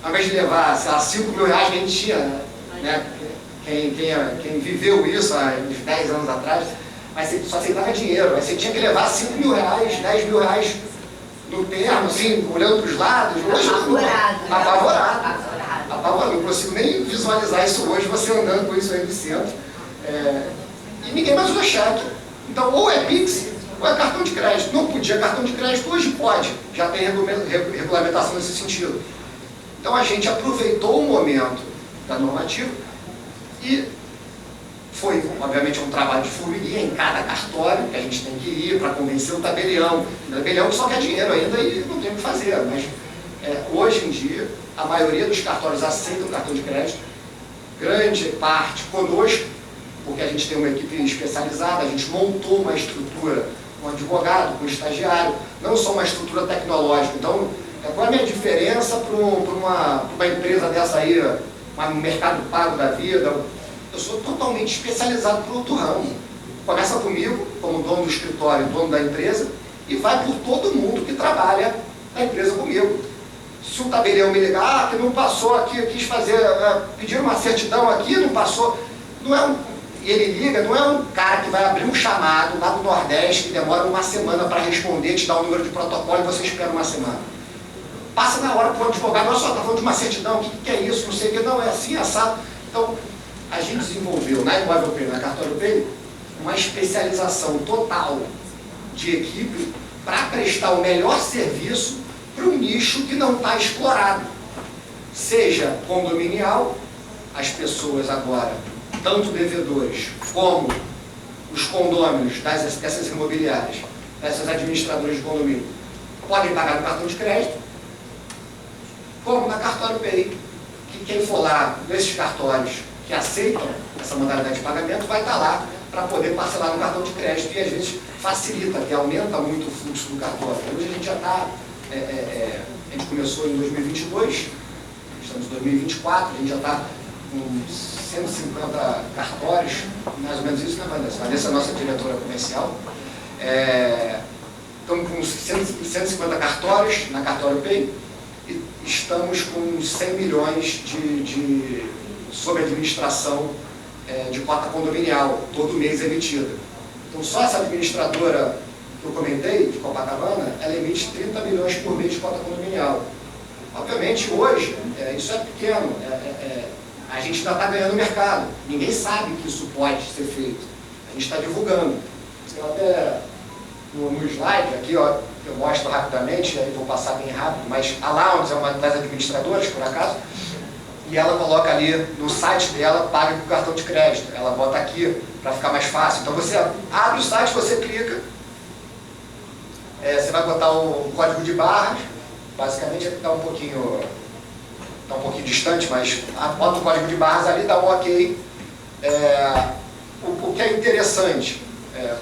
Ao invés de levar, sei lá, 5 mil reais que a gente tinha, né, quem viveu isso há uns 10 anos atrás, mas você só aceitava dinheiro, aí você tinha que levar 5 mil reais, 10 mil reais no termo, assim, olhando para os lados. Hoje, apavorado. Não consigo nem visualizar isso hoje, você andando com isso aí no centro. E ninguém mais usa cheque. Então, ou é Pix, ou é cartão de crédito. Não podia cartão de crédito, hoje pode. Já tem regulamentação nesse sentido. Então, a gente aproveitou o momento da normativa e foi, obviamente, um trabalho de formiguinha em cada cartório que a gente tem que ir para convencer o tabelião. O tabelião só quer dinheiro ainda e não tem o que fazer. Mas, hoje em dia, a maioria dos cartórios aceitam cartão de crédito, grande parte conosco, porque a gente tem uma equipe especializada, a gente montou uma estrutura com advogado, com estagiário, não só uma estrutura tecnológica. Então, qual é a minha diferença para uma empresa dessa aí, um mercado pago da vida? Eu sou totalmente especializado para outro ramo. Começa comigo, como dono do escritório, dono da empresa, e vai por todo mundo que trabalha na empresa comigo. Se um tabelião me ligar, que não passou aqui, eu quis fazer, pedir uma certidão aqui, não passou, e ele liga, não é um cara que vai abrir um chamado lá do Nordeste, que demora uma semana para responder, te dá um número de protocolo e você espera uma semana. Passa na hora para o advogado, olha só, está falando de uma certidão, o que é isso, não sei o que, não, é assim, assado. Então, a gente desenvolveu na Imóvel Pay, na Cartório Pay, uma especialização total de equipe para prestar o melhor serviço para um nicho que não está explorado. Seja condominial, as pessoas agora, tanto devedores como os condôminos dessas imobiliárias, dessas administradoras de condomínio, podem pagar no cartão de crédito, como na Cartório Pay, que quem for lá nesses cartórios que aceitam essa modalidade de pagamento vai estar lá para poder parcelar no cartão de crédito e às vezes facilita, que aumenta muito o fluxo do cartório. Hoje a gente já está, a gente começou em 2022, estamos em 2024, a gente já está com 150 cartórios, mais ou menos isso, né, Vanessa? Vanessa é a nossa diretora comercial. Estamos com 150 cartórios na Cartório Pay e estamos com 100 milhões sob administração de cota condominial, todo mês emitida. Então, só essa administradora que eu comentei, de Copacabana, ela emite 30 milhões por mês de cota condominial. Obviamente, hoje, isso é pequeno, a gente ainda está ganhando mercado. Ninguém sabe que isso pode ser feito. A gente está divulgando. Eu até, no slide, aqui, ó, eu mostro rapidamente, aí vou passar bem rápido, mas a Lounge é uma das administradoras, por acaso, e ela coloca ali no site dela, paga com cartão de crédito. Ela bota aqui para ficar mais fácil. Então você abre o site, você clica, você vai botar o código de barras, basicamente está um pouquinho distante, mas bota o código de barras ali, dá um ok. O que é interessante,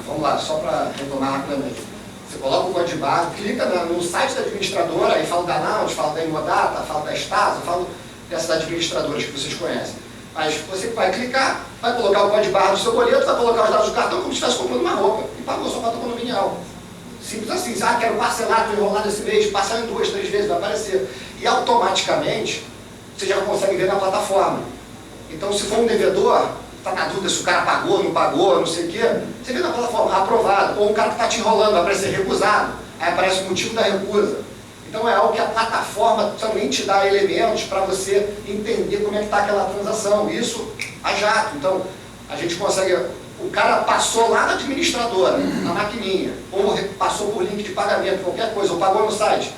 vamos lá, só para retomar rapidamente. Você coloca o código de barras, clica no site da administradora, aí fala da Lounge, fala da Imodata, fala da Stasa, fala dessas administradoras que vocês conhecem. Mas você vai clicar, vai colocar o código de barra do seu boleto, vai colocar os dados do cartão como se estivesse comprando uma roupa e pagou sua cota condominial. Simples assim, quero parcelar, estou enrolado esse mês, passar em 2, 3 vezes, vai aparecer. E automaticamente, você já consegue ver na plataforma. Então, se for um devedor, está na dúvida se o cara pagou, não pagou, não sei o quê, você vê na plataforma, aprovado, ou um cara que está te enrolando, vai aparecer recusado, aí aparece o motivo da recusa. Então é algo que a plataforma também te dá elementos para você entender como é que está aquela transação, isso a jato. Então a gente consegue, o cara passou lá na administradora, na maquininha, ou passou por link de pagamento, qualquer coisa, ou pagou no site,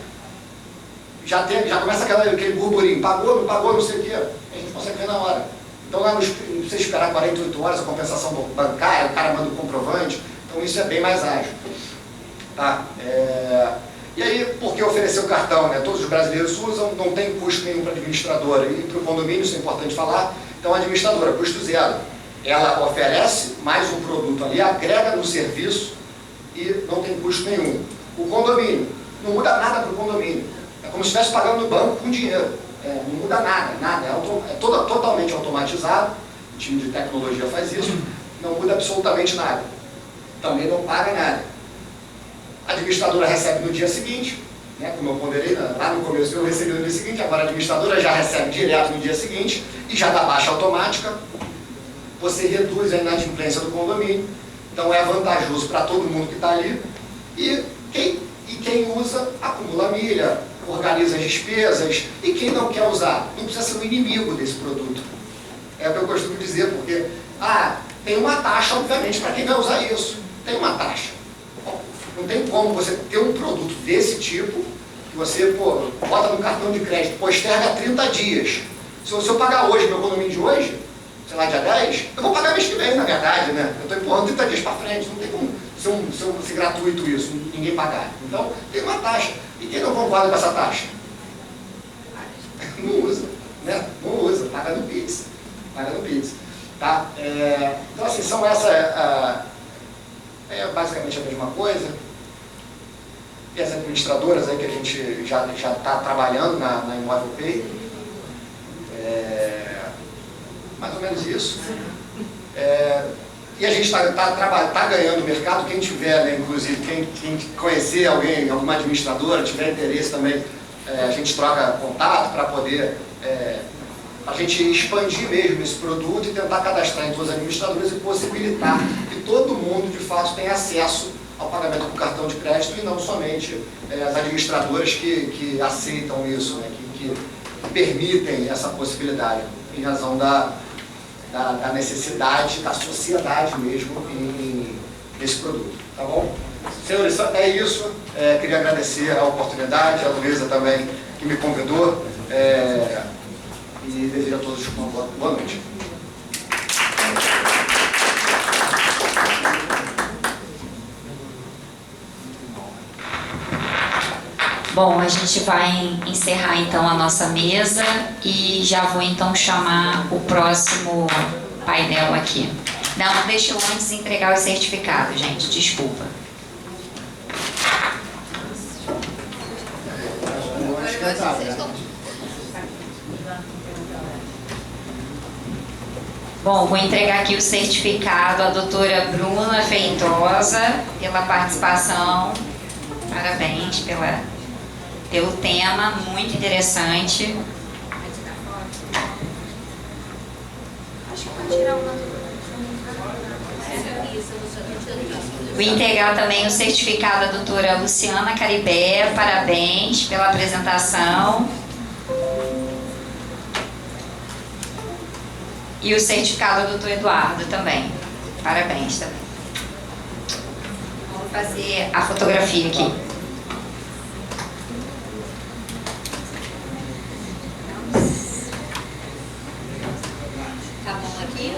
já começa aquele burburinho, pagou, não sei o quê, a gente consegue ver na hora. Então lá não precisa esperar 48 horas a compensação bancária, o cara manda o comprovante, então isso é bem mais ágil. Tá? E aí, por que oferecer o cartão? Né? Todos os brasileiros usam, não tem custo nenhum para a administradora. E para o condomínio, isso é importante falar, então a administradora, custo zero. Ela oferece mais um produto ali, agrega no serviço e não tem custo nenhum. O condomínio, não muda nada para o condomínio. É como se estivesse pagando no banco com dinheiro. Não muda nada. É totalmente automatizado, o time de tecnologia faz isso, não muda absolutamente nada. Também não paga nada. A administradora recebe no dia seguinte, né, como eu ponderei, lá no começo eu recebi no dia seguinte, agora a administradora já recebe direto no dia seguinte e já dá baixa automática, você reduz a inadimplência do condomínio, então é vantajoso para todo mundo que está ali e quem usa acumula milha, organiza as despesas e quem não quer usar não precisa ser um inimigo desse produto. É o que eu costumo dizer, porque tem uma taxa, obviamente, para quem vai usar isso, tem uma taxa. Não tem como você ter um produto desse tipo, que você bota no cartão de crédito, posterga 30 dias. Se eu pagar hoje, meu condomínio de hoje, sei lá, dia 10, eu vou pagar mês que vem, na verdade, né? Eu estou empurrando 30 dias para frente, não tem como ser gratuito isso, ninguém pagar. Então, tem uma taxa. E quem não concorda com essa taxa? Não usa, né? Não usa, paga no Pix. Paga no Pix. Tá? Então, assim, são basicamente a mesma coisa. E as administradoras aí que a gente já está trabalhando na Imóvel Pay. Mais ou menos isso. E a gente está ganhando mercado. Quem tiver, né, inclusive, quem conhecer alguém, alguma administradora, tiver interesse também, a gente troca contato para poder, a gente expandir mesmo esse produto e tentar cadastrar em todas as administradoras e possibilitar que todo mundo, de fato, tenha acesso ao pagamento com cartão de crédito e não somente as administradoras que aceitam isso, né, que permitem essa possibilidade, em razão da necessidade da sociedade mesmo nesse produto. Tá bom? Senhores, é isso. Queria agradecer a oportunidade, a Luísa também, que me convidou, e desejo a todos uma boa noite.
Bom, a gente vai encerrar então a nossa mesa e já vou então chamar o próximo painel aqui. Não, deixa eu antes entregar o certificado, gente, desculpa. Bom, vou entregar aqui o certificado à doutora Bruna Feitosa pela participação. Parabéns pelo tema, muito interessante. Vou entregar também o certificado à doutora Luciana Caribé, parabéns pela apresentação. E o certificado ao doutor Eduardo também, parabéns também. Vamos fazer a fotografia aqui.
Tá bom aqui?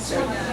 Certo.